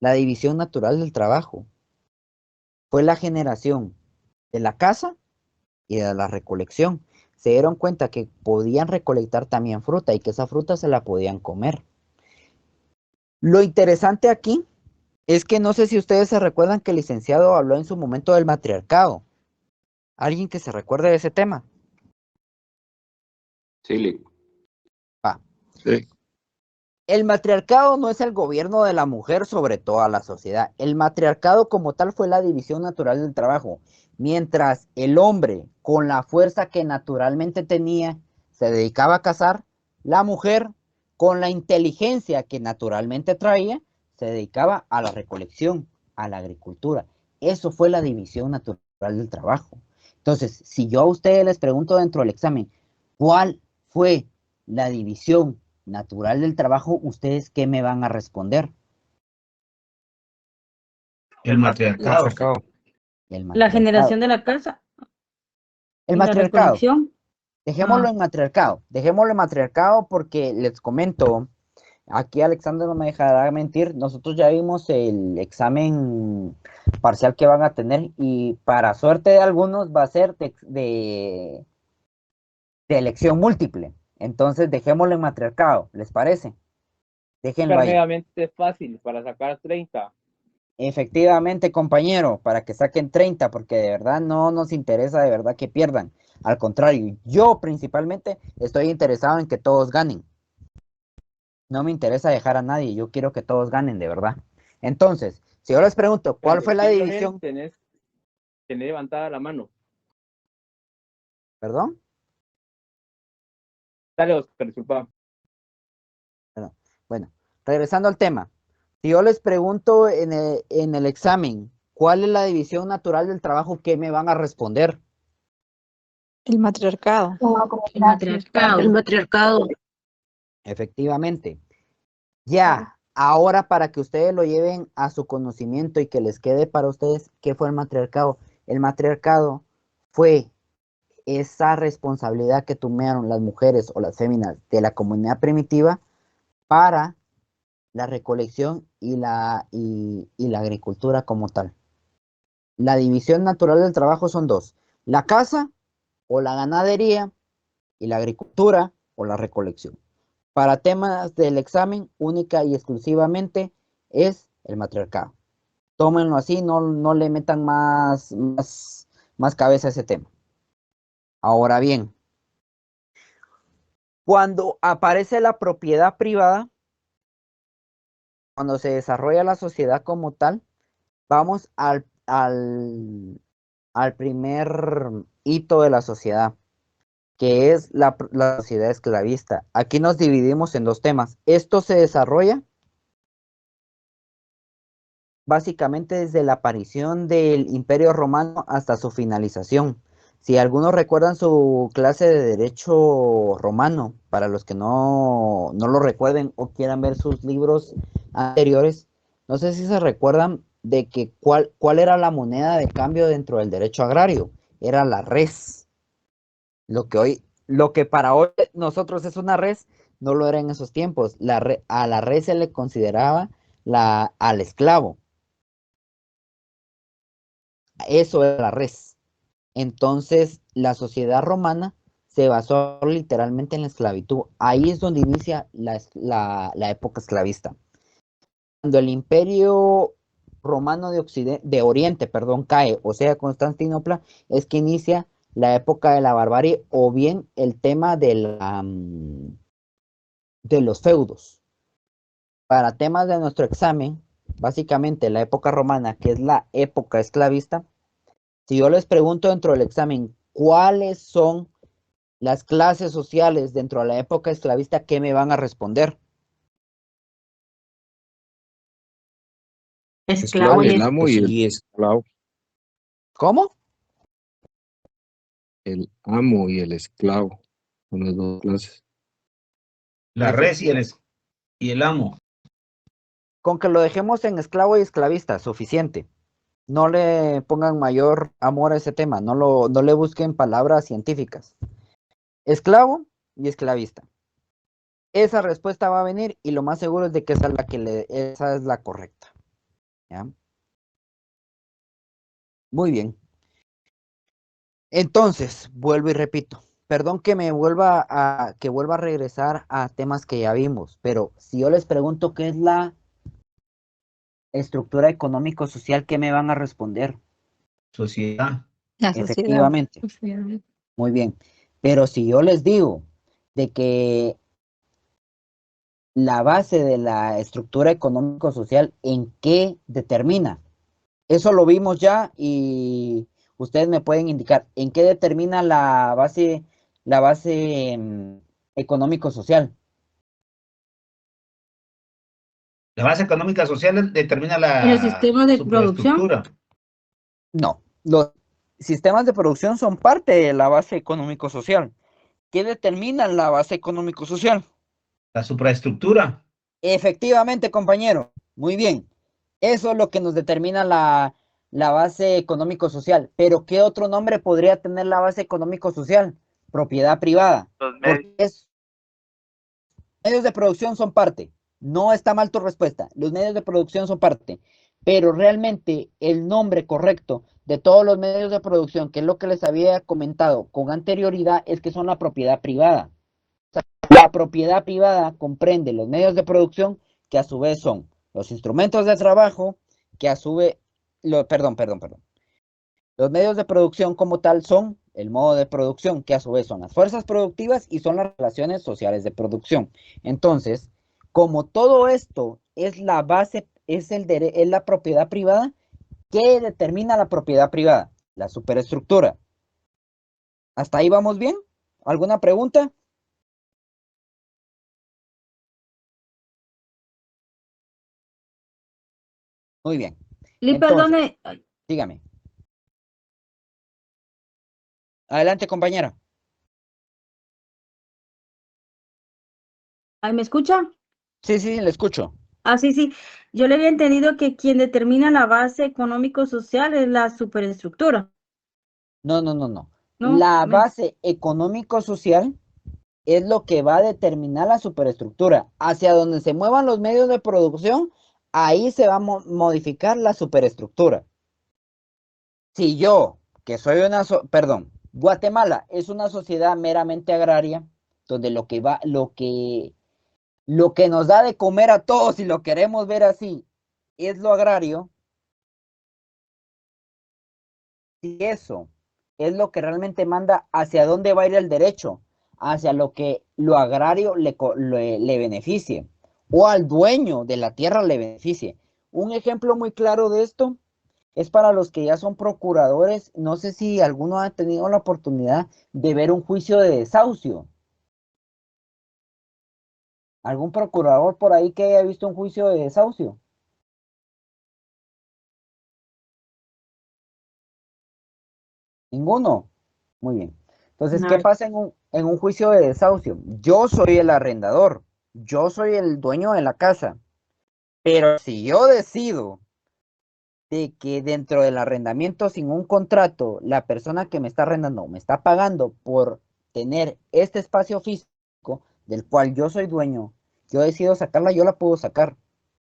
división natural del trabajo. Fue la generación de la caza y de la recolección. Se dieron cuenta que podían recolectar también fruta y que esa fruta se la podían comer. Lo interesante aquí es que no sé si ustedes se recuerdan que el licenciado habló en su momento del matriarcado. ¿Alguien que se recuerde de ese tema? Sí, Va. Sí. El matriarcado no es el gobierno de la mujer sobre toda la sociedad. El matriarcado como tal fue la división natural del trabajo. Mientras el hombre, con la fuerza que naturalmente tenía, se dedicaba a cazar, la mujer, con la inteligencia que naturalmente traía, se dedicaba a la recolección, a la agricultura. Eso fue la división natural del trabajo. Entonces, si yo a ustedes les pregunto dentro del examen, ¿cuál fue la división natural del trabajo? ¿Ustedes qué me van a responder? El matriarcado. El La matriarcado. generación de la casa El y la matriarcado. recolección. Dejémoslo Ah. en matriarcado. Dejémoslo en matriarcado porque les comento, aquí Alexander no me dejará mentir, nosotros ya vimos el examen parcial que van a tener y para suerte de algunos va a ser de elección múltiple. Entonces dejémoslo en matriarcado, ¿les parece? Déjenlo ahí. Medianamente fácil para sacar 30. Efectivamente, compañero, para que saquen 30, porque de verdad no nos interesa de verdad que pierdan. Al contrario, yo principalmente estoy interesado en que todos ganen. No me interesa dejar a nadie, yo quiero que todos ganen, de verdad. Entonces, si yo les pregunto, ¿cuál fue la división? Tenés levantada la mano. ¿Perdón? Dale, Oscar, disculpa. Bueno, regresando al tema. Si yo les pregunto en el examen, ¿cuál es la división natural del trabajo? ¿Qué me van a responder? El matriarcado. El matriarcado. El matriarcado. Efectivamente. Ya, ahora para que ustedes lo lleven a su conocimiento y que les quede para ustedes, ¿qué fue el matriarcado? El matriarcado fue esa responsabilidad que tomaron las mujeres o las féminas de la comunidad primitiva para la recolección y la agricultura como tal. La división natural del trabajo son dos: la caza o la ganadería y la agricultura o la recolección. Para temas del examen, única y exclusivamente es el matriarcado. Tómenlo así, no le metan más cabeza a ese tema. Ahora bien, cuando aparece la propiedad privada, cuando se desarrolla la sociedad como tal, vamos al primer hito de la sociedad, que es la sociedad esclavista. Aquí nos dividimos en dos temas. Esto se desarrolla básicamente desde la aparición del Imperio Romano hasta su finalización. Si algunos recuerdan su clase de Derecho Romano, para los que no lo recuerden o quieran ver sus libros anteriores, no sé si se recuerdan de que cuál era la moneda de cambio dentro del derecho agrario. Era la res. Lo que para hoy nosotros es una res, no lo era en esos tiempos. A la res se le consideraba al esclavo. Eso era la res. Entonces, la sociedad romana se basó literalmente en la esclavitud. Ahí es donde inicia la época esclavista. Cuando el Imperio Romano de Oriente, cae, o sea, Constantinopla, es que inicia la época de la barbarie o bien el tema de los feudos. Para temas de nuestro examen, básicamente la época romana, que es la época esclavista, si yo les pregunto dentro del examen, ¿cuáles son las clases sociales dentro de la época esclavista? ¿Qué me van a responder? Esclavo El amo y el esclavo. ¿Cómo? El amo y el esclavo son las dos clases. La res y el amo. Con que lo dejemos en esclavo y esclavista, suficiente. No le pongan mayor amor a ese tema, no le busquen palabras científicas. Esclavo y esclavista. Esa respuesta va a venir y lo más seguro es de que esa es la correcta. ¿Ya? Muy bien. Entonces, vuelvo y repito. Perdón que vuelva a regresar a temas que ya vimos, pero si yo les pregunto qué es la estructura económico-social, ¿qué me van a responder? Sociedad. La sociedad. Efectivamente. Muy bien. Pero si yo les digo de que la base de la estructura económico-social, ¿en qué determina? Eso lo vimos ya y ustedes me pueden indicar en qué determina la base económico-social. La base económica social determina ¿En los sistemas de superestructura. No, los sistemas de producción son parte de la base económico-social. ¿Qué determina la base económico-social? La supraestructura. Efectivamente, compañero. Muy bien. Eso es lo que nos determina la base económico-social. Pero ¿qué otro nombre podría tener la base económico-social? Propiedad privada. Los Porque medios de producción son parte. No está mal tu respuesta. Los medios de producción son parte. Pero realmente el nombre correcto de todos los medios de producción, que es lo que les había comentado con anterioridad, es que son la propiedad privada. La propiedad privada comprende los medios de producción, que a su vez son los instrumentos de trabajo, que a su vez, perdón. Los medios de producción como tal son el modo de producción, que a su vez son las fuerzas productivas y son las relaciones sociales de producción. Entonces, como todo esto es la base, es la propiedad privada, ¿qué determina la propiedad privada? La superestructura. ¿Hasta ahí vamos bien? ¿Alguna pregunta? Muy bien. Perdone, Dígame. Adelante, compañera. ¿ahí me escucha? Sí, le escucho. Sí. Yo le había entendido que quien determina la base económico-social es la superestructura. No. No, La base económico-social es lo que va a determinar la superestructura. Hacia donde se muevan los medios de producción, ahí se va a modificar la superestructura. Si yo, que soy Guatemala es una sociedad meramente agraria, donde lo que nos da de comer a todos, si lo queremos ver así, es lo agrario. Si eso es lo que realmente manda hacia dónde va a ir el derecho, hacia lo que lo agrario le beneficie, o al dueño de la tierra le beneficie. Un ejemplo muy claro de esto es para los que ya son procuradores. No sé si alguno ha tenido la oportunidad de ver un juicio de desahucio. ¿Algún procurador por ahí que haya visto un juicio de desahucio? ¿Ninguno? Muy bien. Entonces, ¿qué pasa en un juicio de desahucio? Yo soy el arrendador, yo soy el dueño de la casa, pero si yo decido de que dentro del arrendamiento sin un contrato, la persona que me está arrendando me está pagando por tener este espacio físico del cual yo soy dueño, yo decido sacarla, yo la puedo sacar,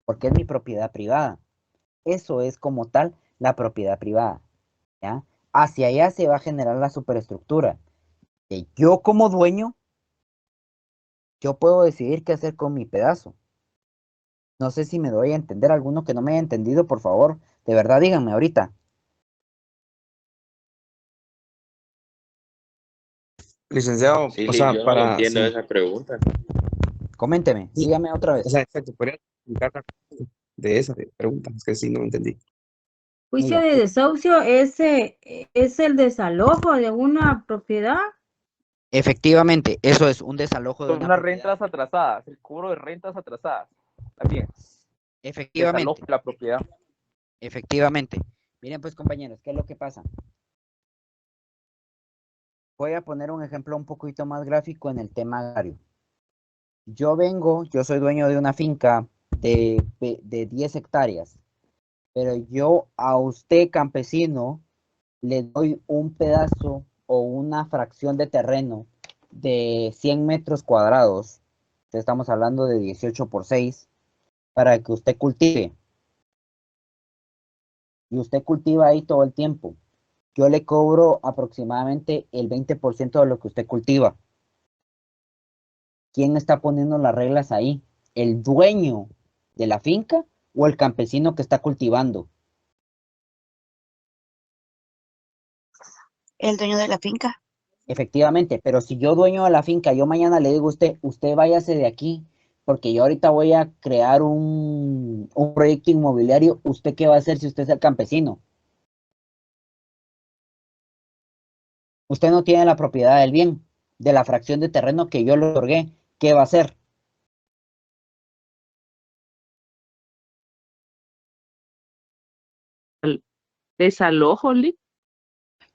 porque es mi propiedad privada. Eso es como tal la propiedad privada, ¿ya? Hacia allá se va a generar la superestructura. Que yo como dueño, yo puedo decidir qué hacer con mi pedazo. No sé si me doy a entender. Alguno que no me haya entendido, por favor, de verdad díganme ahorita. Licenciado, Sí, o sea, yo no le para... entiendo sí. esa pregunta. Coménteme, Sí, dígame otra o vez. sea, exacto, podría explicar de esa pregunta, es que sí no entendí. Juicio de desahucio es el desalojo de una propiedad. Efectivamente, eso es un desalojo de Son una las propiedad. rentas atrasadas, el cobro de rentas atrasadas. También. Efectivamente. Desalojo de la propiedad. Efectivamente. Miren pues, compañeros, ¿qué es lo que pasa? Voy a poner un ejemplo un poquito más gráfico en el tema agrario. Yo soy dueño de una finca de 10 hectáreas, pero yo a usted, campesino, le doy un pedazo o una fracción de terreno de 100 metros cuadrados, estamos hablando de 18 por 6, para que usted cultive. Y usted cultiva ahí todo el tiempo. Yo le cobro aproximadamente el 20% de lo que usted cultiva. ¿Quién está poniendo las reglas ahí? ¿El dueño de la finca o el campesino que está cultivando? El dueño de la finca. Efectivamente, pero si yo dueño de la finca, yo mañana le digo a usted váyase de aquí, porque yo ahorita voy a crear un proyecto inmobiliario, ¿usted qué va a hacer si usted es el campesino? Usted no tiene la propiedad del bien, de la fracción de terreno que yo le otorgué, ¿qué va a hacer? Desalojo, Lick.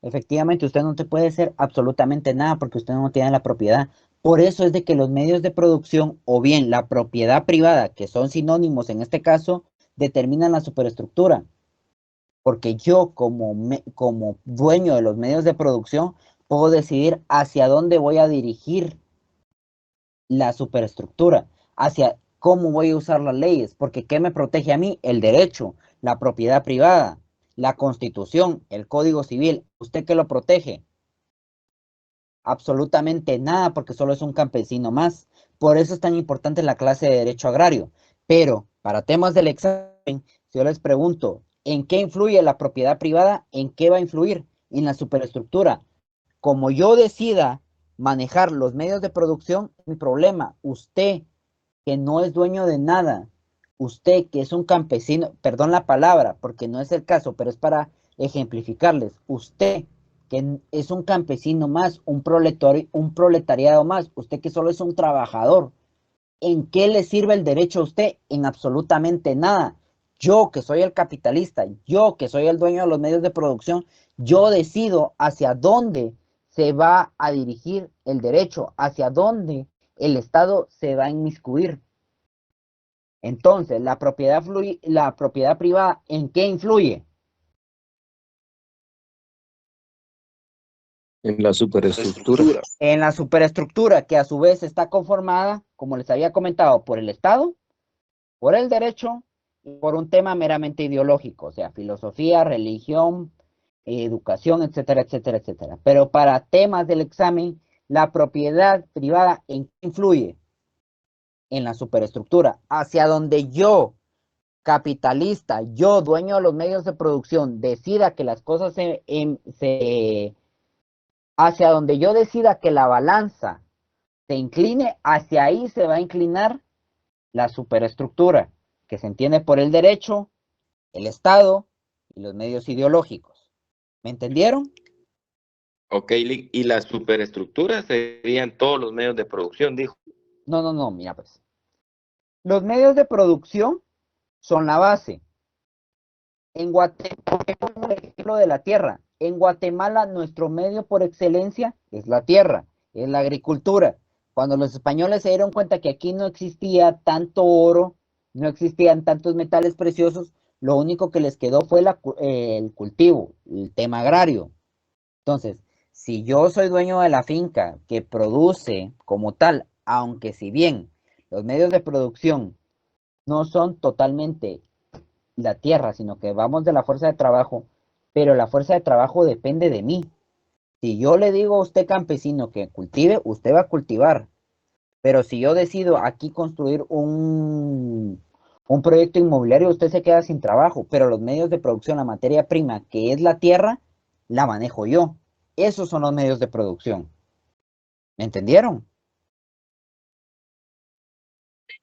Efectivamente, usted no te puede hacer absolutamente nada porque usted no tiene la propiedad. Por eso es de que los medios de producción o bien la propiedad privada, que son sinónimos en este caso, determinan la superestructura. Porque yo como dueño de los medios de producción puedo decidir hacia dónde voy a dirigir la superestructura, hacia cómo voy a usar las leyes, porque ¿qué me protege a mí? El derecho, la propiedad privada, la Constitución, el Código Civil. ¿Usted qué lo protege? Absolutamente nada, porque solo es un campesino más. Por eso es tan importante la clase de derecho agrario. Pero para temas del examen, si yo les pregunto, ¿En qué influye la propiedad privada? ¿En qué va a influir? En la superestructura. Como yo decida manejar los medios de producción, mi problema. Usted, que no es dueño de nada, usted que es un campesino, perdón la palabra, porque no es el caso, pero es para ejemplificarles, usted que es un campesino más, un proletariado más, usted que solo es un trabajador, ¿en qué le sirve el derecho a usted? En absolutamente nada. Yo que soy el capitalista, yo que soy el dueño de los medios de producción, yo decido hacia dónde se va a dirigir el derecho, hacia dónde el Estado se va a inmiscuir. Entonces, la propiedad privada, ¿en qué influye? En la superestructura. En la superestructura, que a su vez está conformada, como les había comentado, por el Estado, por el derecho y por un tema meramente ideológico, o sea, filosofía, religión, educación, etcétera, etcétera, etcétera. Pero para temas del examen, la propiedad privada, ¿en qué influye? En la superestructura, hacia donde yo, capitalista, yo, dueño de los medios de producción, decida que las cosas hacia donde yo decida que la balanza se incline, hacia ahí se va a inclinar la superestructura, que se entiende por el derecho, el Estado y los medios ideológicos. ¿Me entendieron? Ok, Lick, y las superestructuras serían todos los medios de producción, dijo. No, mira pues. Los medios de producción son la base. En Guatemala, por ejemplo, de la tierra. En Guatemala, nuestro medio por excelencia es la tierra, es la agricultura. Cuando los españoles se dieron cuenta que aquí no existía tanto oro, no existían tantos metales preciosos, lo único que les quedó fue el cultivo, el tema agrario. Entonces, si yo soy dueño de la finca que produce como tal, aunque si bien los medios de producción no son totalmente la tierra, sino que vamos de la fuerza de trabajo, pero la fuerza de trabajo depende de mí. Si yo le digo a usted campesino que cultive, usted va a cultivar. Pero si yo decido aquí construir un proyecto inmobiliario, usted se queda sin trabajo. Pero los medios de producción, la materia prima, que es la tierra, la manejo yo. Esos son los medios de producción. ¿Me entendieron?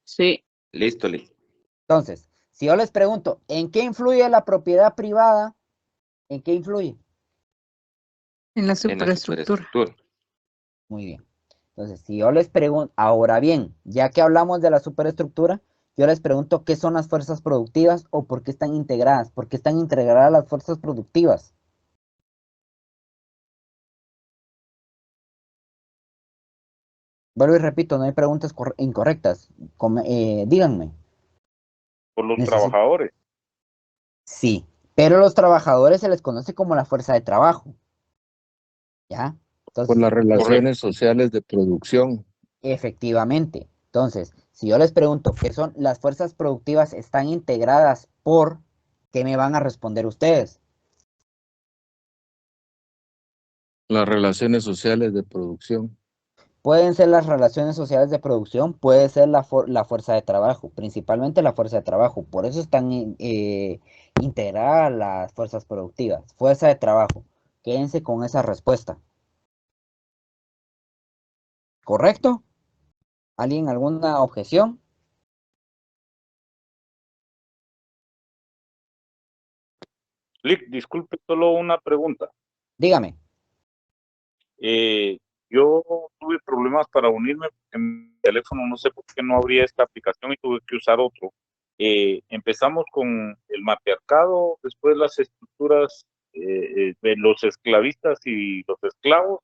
Sí. Listo, Lick. Entonces, si yo les pregunto, ¿en qué influye la propiedad privada? ¿En qué influye? En la En la superestructura. superestructura. Muy bien. Entonces, si yo les pregunto, ahora bien, ya que hablamos de la superestructura, yo les pregunto qué son las fuerzas productivas o por qué están integradas. ¿Por qué están integradas las fuerzas productivas? Vuelvo y repito, no hay preguntas incorrectas. Díganme. Por los Necesito. trabajadores. Sí, pero a los trabajadores se les conoce como la fuerza de trabajo. ¿Ya? Por Entonces, las relaciones sociales de producción. efectivamente. Entonces, si yo les pregunto qué son las fuerzas productivas, están integradas por, ¿qué me van a responder ustedes? Las relaciones sociales de producción. Pueden ser las relaciones sociales de producción, puede ser la fuerza de trabajo, principalmente la fuerza de trabajo. Por eso están integradas las fuerzas productivas. Fuerza de trabajo. Quédense con esa respuesta. ¿Correcto? ¿Alguien alguna objeción? Lick, disculpe, solo una pregunta. Dígame. Yo tuve problemas para unirme en mi teléfono, no sé por qué no abría esta aplicación y tuve que usar otro. Empezamos con el matriarcado, después las estructuras de los esclavistas y los esclavos,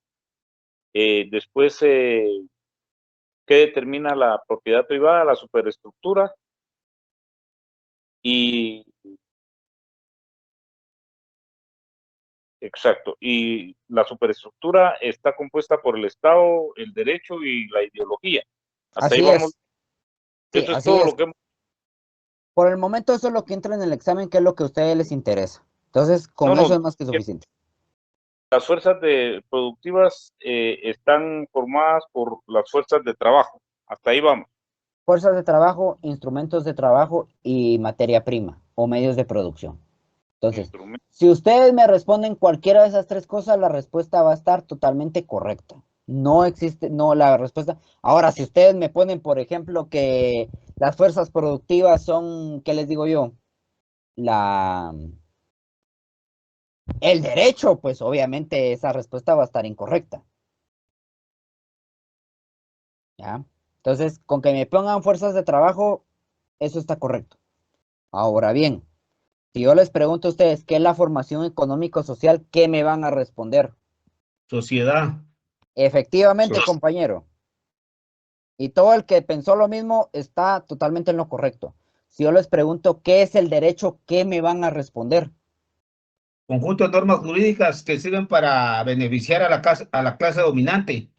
después qué determina la propiedad privada, la superestructura y exacto, y la superestructura está compuesta por el Estado, el derecho y la ideología. Hasta Así ahí vamos. es. Sí, Eso es así todo es. lo que hemos. Por el momento eso es lo que entra en el examen, que es lo que a ustedes les interesa. Entonces, con eso es más que suficiente. Las fuerzas productivas están formadas por las fuerzas de trabajo. Hasta ahí vamos. Fuerzas de trabajo, instrumentos de trabajo y materia prima o medios de producción. Entonces, si ustedes me responden cualquiera de esas tres cosas, la respuesta va a estar totalmente correcta. No existe, no, la respuesta. Ahora, si ustedes me ponen, por ejemplo, que las fuerzas productivas son, ¿qué les digo yo? El derecho, pues obviamente esa respuesta va a estar incorrecta. ¿Ya? Entonces, con que me pongan fuerzas de trabajo, eso está correcto. Ahora bien, si yo les pregunto a ustedes qué es la formación económico-social, ¿qué me van a responder? Sociedad. Efectivamente, compañero. Y todo el que pensó lo mismo está totalmente en lo correcto. Si yo les pregunto qué es el derecho, ¿qué me van a responder? Conjunto de normas jurídicas que sirven para beneficiar a la clase dominante.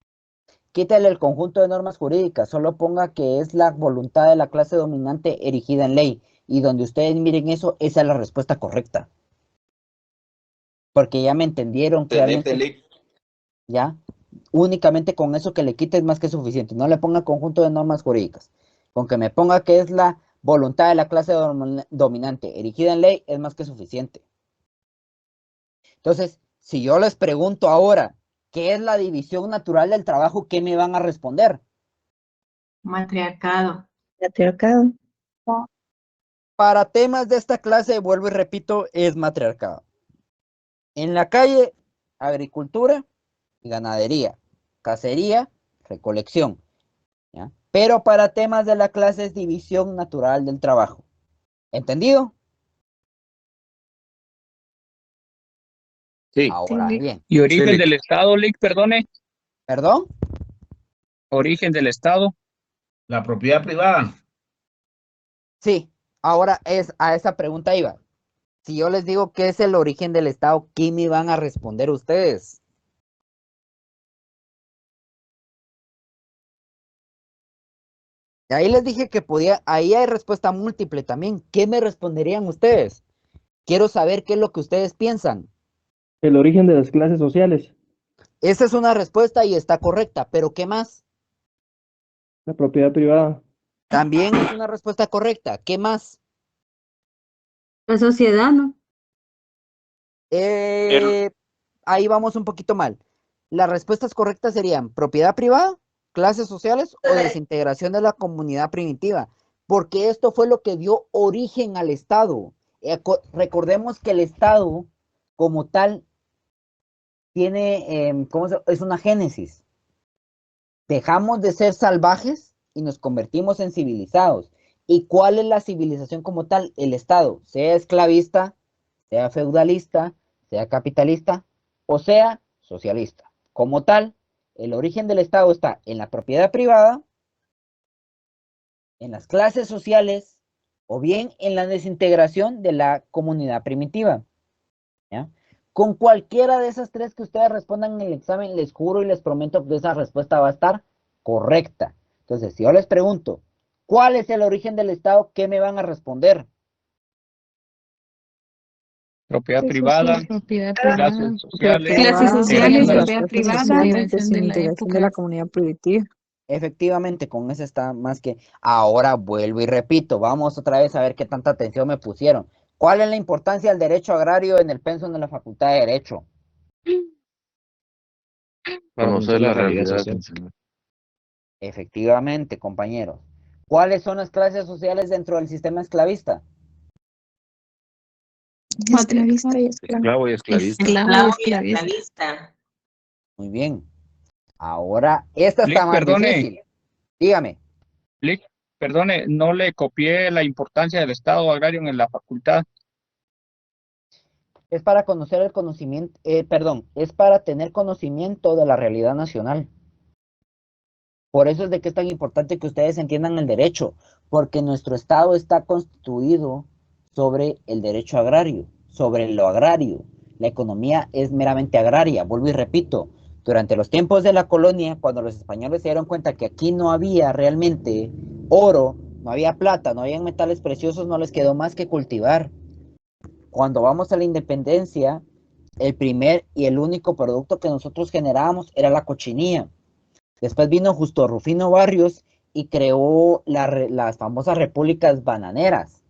Quítale el conjunto de normas jurídicas, solo ponga que es la voluntad de la clase dominante erigida en ley. Y donde ustedes miren eso, esa es la respuesta correcta. Porque ya me entendieron claramente. Ya, únicamente con eso que le quite es más que suficiente. No le ponga conjunto de normas jurídicas. Con que me ponga que es la voluntad de la clase dominante erigida en ley es más que suficiente. Entonces, si yo les pregunto ahora, ¿qué es la división natural del trabajo? ¿Qué me van a responder? Matriarcado. Patriarcado. Para temas de esta clase, vuelvo y repito, es matriarcado. En la calle, agricultura y ganadería, cacería, recolección. ¿Ya? Pero para temas de la clase es división natural del trabajo. ¿Entendido? Sí. Ahora bien. ¿Y origen Sí, del Estado, Lick, perdone? ¿Perdón? ¿Origen del Estado? La propiedad privada. Sí. Ahora es a esa pregunta iba. Si yo les digo qué es el origen del Estado, ¿qué me van a responder ustedes? Y ahí les dije que podía, ahí hay respuesta múltiple también. ¿Qué me responderían ustedes? Quiero saber qué es lo que ustedes piensan. El origen de las clases sociales. Esa es una respuesta y está correcta, pero ¿qué más? La propiedad privada. También es una respuesta correcta. ¿Qué más? La sociedad, ¿no? Ahí vamos un poquito mal. Las respuestas correctas serían propiedad privada, clases sociales o desintegración de la comunidad primitiva, porque esto fue lo que dio origen al Estado. Recordemos que el Estado, como tal, tiene, es una génesis. Dejamos de ser salvajes y nos convertimos en civilizados. ¿Y cuál es la civilización como tal? El Estado, sea esclavista, sea feudalista, sea capitalista o sea socialista. Como tal, el origen del Estado está en la propiedad privada, en las clases sociales o bien en la desintegración de la comunidad primitiva. ¿Ya? Con cualquiera de esas tres que ustedes respondan en el examen, les juro y les prometo que esa respuesta va a estar correcta. Entonces, si yo les pregunto, ¿cuál es el origen del Estado? ¿Qué me van a responder? Propiedad privada, Propiedad clases privada. sociales, Clases sociales, integración. propiedad privada. Integración de la época de la comunidad productiva. Efectivamente, con eso está más que... Ahora vuelvo y repito, vamos otra vez a ver qué tanta atención me pusieron. ¿Cuál es la importancia del derecho agrario en el pensum de la Facultad de Derecho? Conocer la realidad. Efectivamente, compañeros. ¿Cuáles son las clases sociales dentro del sistema esclavista? Esclavista y esclavo. Esclavo y esclavista. Esclavo y esclavista. Muy bien. Ahora, esta está Lick, más perdone. difícil. Dígame. Lick, perdone, no le copié la importancia del Estado agrario en la facultad. Es para conocer el conocimiento, es para tener conocimiento de la realidad nacional. Por eso es de que es tan importante que ustedes entiendan el derecho, porque nuestro Estado está constituido sobre el derecho agrario, sobre lo agrario. La economía es meramente agraria, vuelvo y repito. Durante los tiempos de la colonia, cuando los españoles se dieron cuenta que aquí no había realmente oro, no había plata, no había metales preciosos, no les quedó más que cultivar. Cuando vamos a la independencia, el primer y el único producto que nosotros generábamos era la cochinilla. Después vino Justo Rufino Barrios y creó las famosas repúblicas bananeras.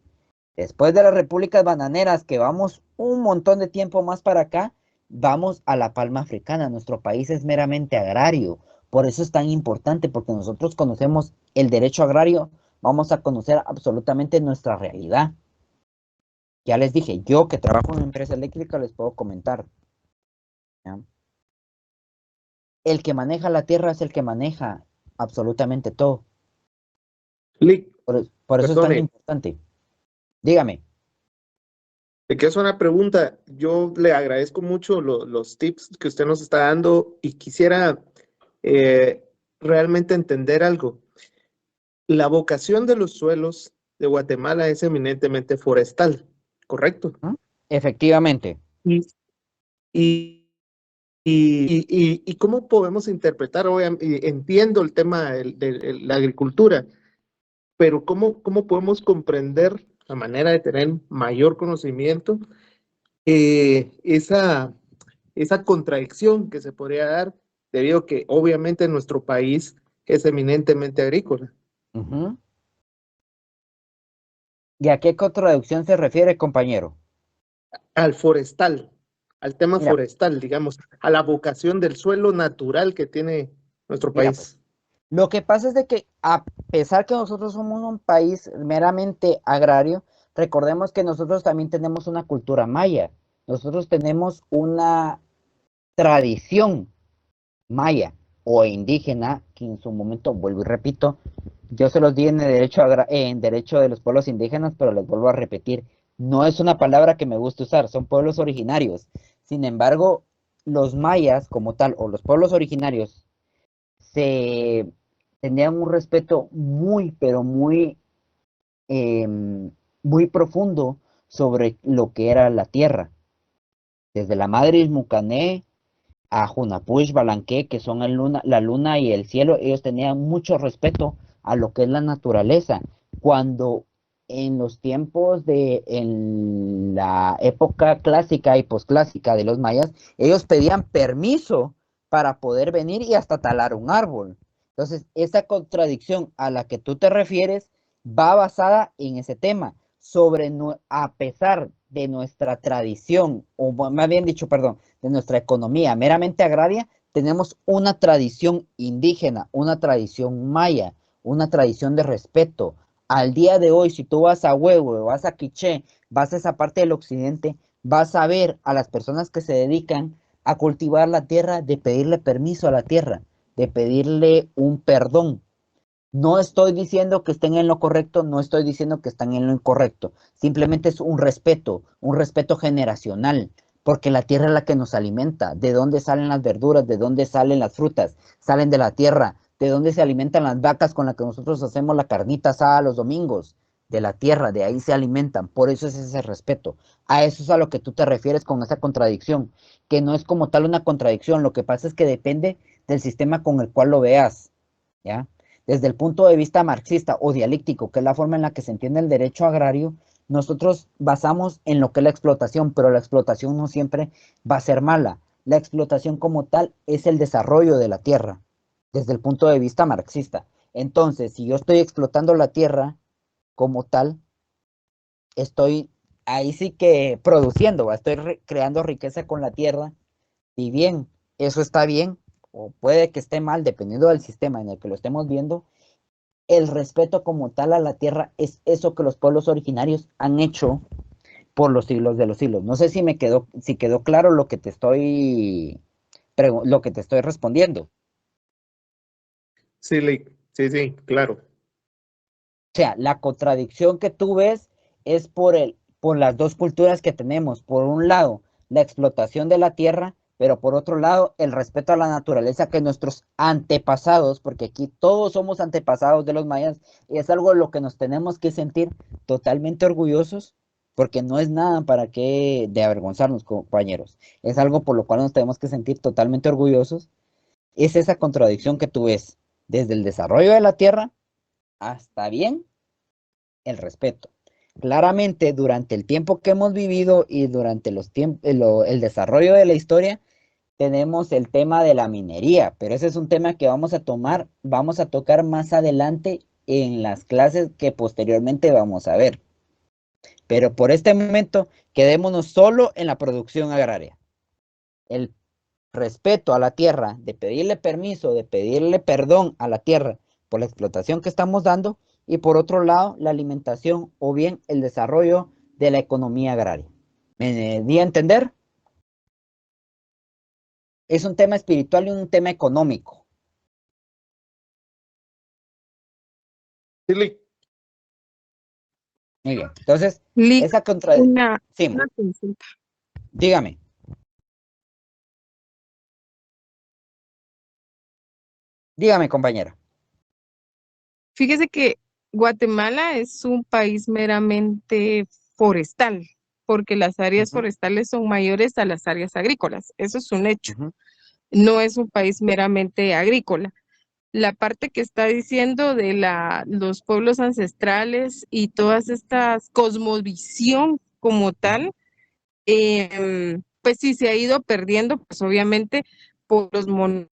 Después de las repúblicas bananeras, que vamos un montón de tiempo más para acá, vamos a la palma africana. Nuestro país es meramente agrario. Por eso es tan importante, porque nosotros conocemos el derecho agrario, vamos a conocer absolutamente nuestra realidad. Ya les dije, yo que trabajo en una empresa eléctrica les puedo comentar. ¿Ya? El que maneja la tierra es el que maneja absolutamente todo. Por eso es tan importante. Dígame. De que es una pregunta, yo le agradezco mucho los tips que usted nos está dando y quisiera realmente entender algo. La vocación de los suelos de Guatemala es eminentemente forestal, ¿correcto? Efectivamente. ¿Y cómo podemos interpretar? Obviamente, entiendo el tema de la agricultura, pero ¿cómo podemos comprender la manera de tener mayor conocimiento esa contradicción que se podría dar debido a que obviamente nuestro país es eminentemente agrícola? ¿Y a qué contradicción se refiere, compañero? Al forestal, al tema forestal, digamos, a la vocación del suelo natural que tiene nuestro país. Pues, lo que pasa es de que a pesar que nosotros somos un país meramente agrario, recordemos que nosotros también tenemos una cultura maya. Nosotros tenemos una tradición maya o indígena, que en su momento, vuelvo y repito, yo se los di en derecho de los pueblos indígenas, pero les vuelvo a repetir, no es una palabra que me gusta usar, son pueblos originarios. Sin embargo, los mayas como tal, o los pueblos originarios, se tenían un respeto muy, pero muy, muy profundo sobre lo que era la tierra. Desde la madre Ismucané a Junapuch, Balanqué, que son la luna y el cielo, ellos tenían mucho respeto a lo que es la naturaleza. Cuando en los tiempos en la época clásica y posclásica de los mayas, ellos pedían permiso para poder venir y hasta talar un árbol. Entonces, esa contradicción a la que tú te refieres va basada en ese tema, a pesar de nuestra tradición, o más bien dicho, perdón, de nuestra economía meramente agraria, tenemos una tradición indígena, una tradición maya, una tradición de respeto. Al día de hoy, si tú vas a Huehue, vas a Quiché, vas a esa parte del occidente, vas a ver a las personas que se dedican a cultivar la tierra, de pedirle permiso a la tierra, de pedirle un perdón. No estoy diciendo que estén en lo correcto, no estoy diciendo que están en lo incorrecto. Simplemente es un respeto generacional, porque la tierra es la que nos alimenta. ¿De dónde salen las verduras? ¿De dónde salen las frutas? Salen de la tierra. ¿De dónde se alimentan las vacas con las que nosotros hacemos la carnita asada los domingos? De la tierra, de ahí se alimentan. Por eso es ese respeto. A eso es a lo que tú te refieres con esa contradicción, que no es como tal una contradicción. Lo que pasa es que depende del sistema con el cual lo veas, ¿ya? Desde el punto de vista marxista o dialéctico, que es la forma en la que se entiende el derecho agrario, nosotros basamos en lo que es la explotación, pero la explotación no siempre va a ser mala. La explotación como tal es el desarrollo de la tierra, desde el punto de vista marxista. Entonces, si yo estoy explotando la tierra como tal, estoy ahí sí que produciendo, estoy creando riqueza con la tierra, y bien, eso está bien, o puede que esté mal, dependiendo del sistema en el que lo estemos viendo. El respeto como tal a la tierra es eso que los pueblos originarios han hecho por los siglos de los siglos. No sé si quedó claro lo que te estoy respondiendo. Sí, sí, claro. O sea, la contradicción que tú ves es por las dos culturas que tenemos. Por un lado, la explotación de la tierra, pero por otro lado, el respeto a la naturaleza que nuestros antepasados, porque aquí todos somos antepasados de los mayas, y es algo de lo que nos tenemos que sentir totalmente orgullosos, porque no es nada para qué de avergonzarnos, compañeros. Es algo por lo cual nos tenemos que sentir totalmente orgullosos. Es esa contradicción que tú ves, desde el desarrollo de la tierra hasta bien el respeto. Claramente, durante el tiempo que hemos vivido y durante el desarrollo de la historia, tenemos el tema de la minería, pero ese es un tema que vamos a tocar más adelante en las clases que posteriormente vamos a ver. Pero por este momento, quedémonos solo en la producción agraria. El respeto a la tierra, de pedirle permiso, de pedirle perdón a la tierra por la explotación que estamos dando, y por otro lado, la alimentación o bien el desarrollo de la economía agraria. ¿Me di a entender? Es un tema espiritual y un tema económico. Sí, Lick. Muy bien. Entonces, Lick, esa contradicción. Sí, una consulta. dígame. Dígame, compañera. Fíjese que Guatemala es un país meramente forestal, porque las áreas forestales son mayores a las áreas agrícolas. Eso es un hecho. No es un país meramente agrícola. La parte que está diciendo de los pueblos ancestrales y todas estas cosmovisión como tal, pues sí se ha ido perdiendo, pues obviamente por los monumentos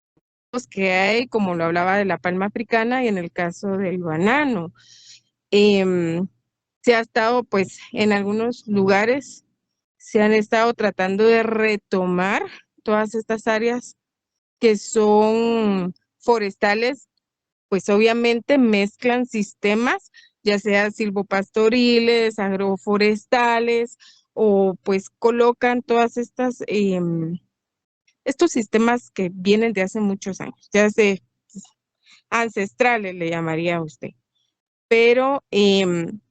que hay, como lo hablaba de la palma africana y en el caso del banano. Se ha estado, pues, en algunos lugares, se han estado tratando de retomar todas estas áreas que son forestales, pues obviamente mezclan sistemas, ya sea silvopastoriles, agroforestales, o pues colocan todas estas, estos sistemas que vienen de hace muchos años, ya sé, ancestrales le llamaría a usted. Pero en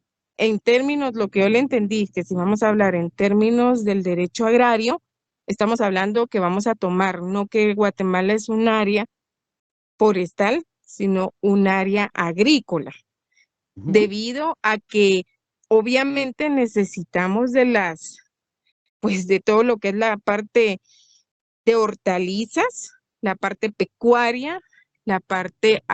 términos, lo que yo le entendí, que si vamos a hablar en términos del derecho agrario, estamos hablando que vamos a tomar, no que Guatemala es un área forestal, sino un área agrícola, debido a que obviamente necesitamos pues de todo lo que es la parte de hortalizas, la parte pecuaria, la parte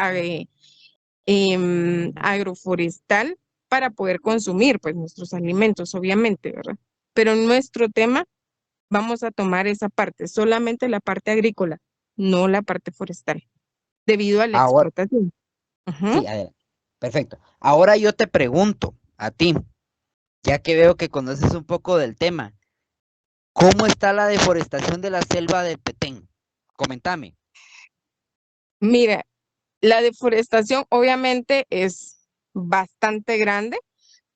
agroforestal para poder consumir pues nuestros alimentos, obviamente, ¿verdad? Pero en nuestro tema vamos a tomar esa parte, solamente la parte agrícola, no la parte forestal, debido a la explotación. Sí, adelante. Perfecto. Ahora yo te pregunto a ti, ya que veo que conoces un poco del tema, ¿cómo está la deforestación de la selva de Petén? Coméntame. Mira, la deforestación obviamente es bastante grande,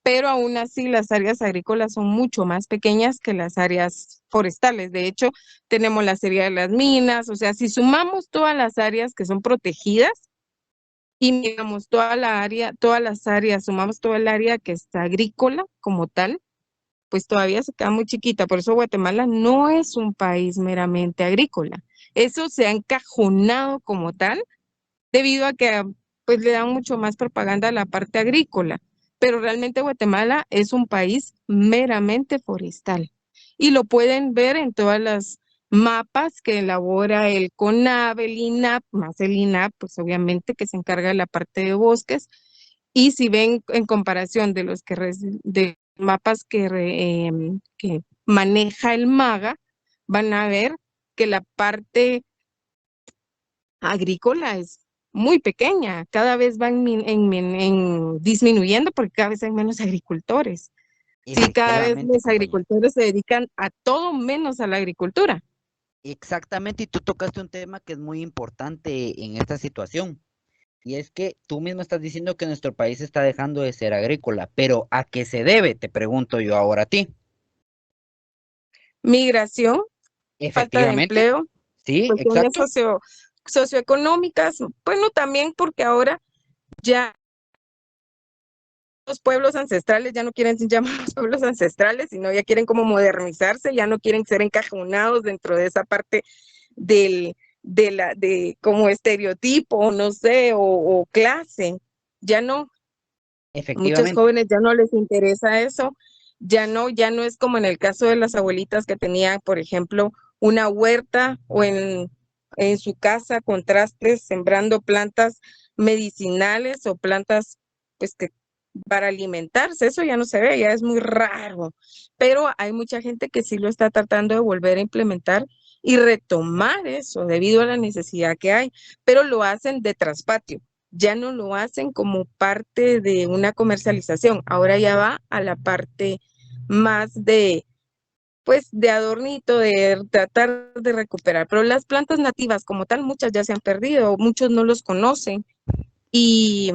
pero aún así las áreas agrícolas son mucho más pequeñas que las áreas forestales. De hecho, tenemos la serie de las minas, o sea, si sumamos todas las áreas que son protegidas y miramos todas las áreas, sumamos toda el área que está agrícola como tal, pues todavía se queda muy chiquita. Por eso Guatemala no es un país meramente agrícola. Eso se ha encajonado como tal debido a que pues le dan mucho más propaganda a la parte agrícola, pero realmente Guatemala es un país meramente forestal y lo pueden ver en todas las mapas que elabora el CONAV, el INAP, más el INAP, pues obviamente que se encarga de la parte de bosques, y si ven en comparación de los de mapas que maneja el MAGA, van a ver que la parte agrícola es muy pequeña, cada vez van disminuyendo porque cada vez hay menos agricultores. Sí, cada vez los agricultores se dedican a todo menos a la agricultura. Exactamente, y tú tocaste un tema que es muy importante en esta situación, y es que tú mismo estás diciendo que nuestro país está dejando de ser agrícola, pero ¿a qué se debe? Te pregunto yo ahora a ti. Migración, falta de empleo, sí, cuestiones exacto. socioeconómicas, bueno, también porque ahora ya los pueblos ancestrales ya no quieren llamarlos pueblos ancestrales, sino ya quieren como modernizarse, ya no quieren ser encajonados dentro de esa parte de como estereotipo, no sé, o clase, ya no. Muchos jóvenes ya no les interesa eso, ya no es como en el caso de las abuelitas que tenían, por ejemplo, una huerta o en su casa con trastes, sembrando plantas medicinales o plantas pues que para alimentarse, eso ya no se ve, ya es muy raro, pero hay mucha gente que sí lo está tratando de volver a implementar y retomar eso debido a la necesidad que hay, pero lo hacen de traspatio, ya no lo hacen como parte de una comercialización, ahora ya va a la parte más de, pues, de adornito, de tratar de recuperar. Pero las plantas nativas como tal, muchas ya se han perdido, muchos no los conocen y,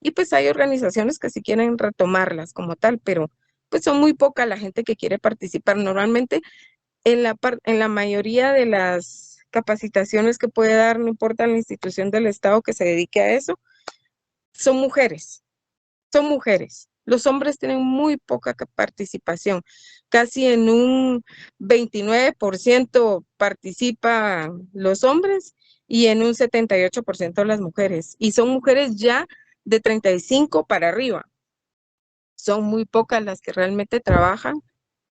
y pues hay organizaciones que sí quieren retomarlas como tal, pero pues son muy poca la gente que quiere participar. Normalmente en la mayoría de las capacitaciones que puede dar, no importa la institución del Estado que se dedique a eso, son mujeres, son mujeres. Los hombres tienen muy poca participación, casi en un 29% participan los hombres y en un 78% las mujeres. Y son mujeres ya de 35 para arriba. Son muy pocas las que realmente trabajan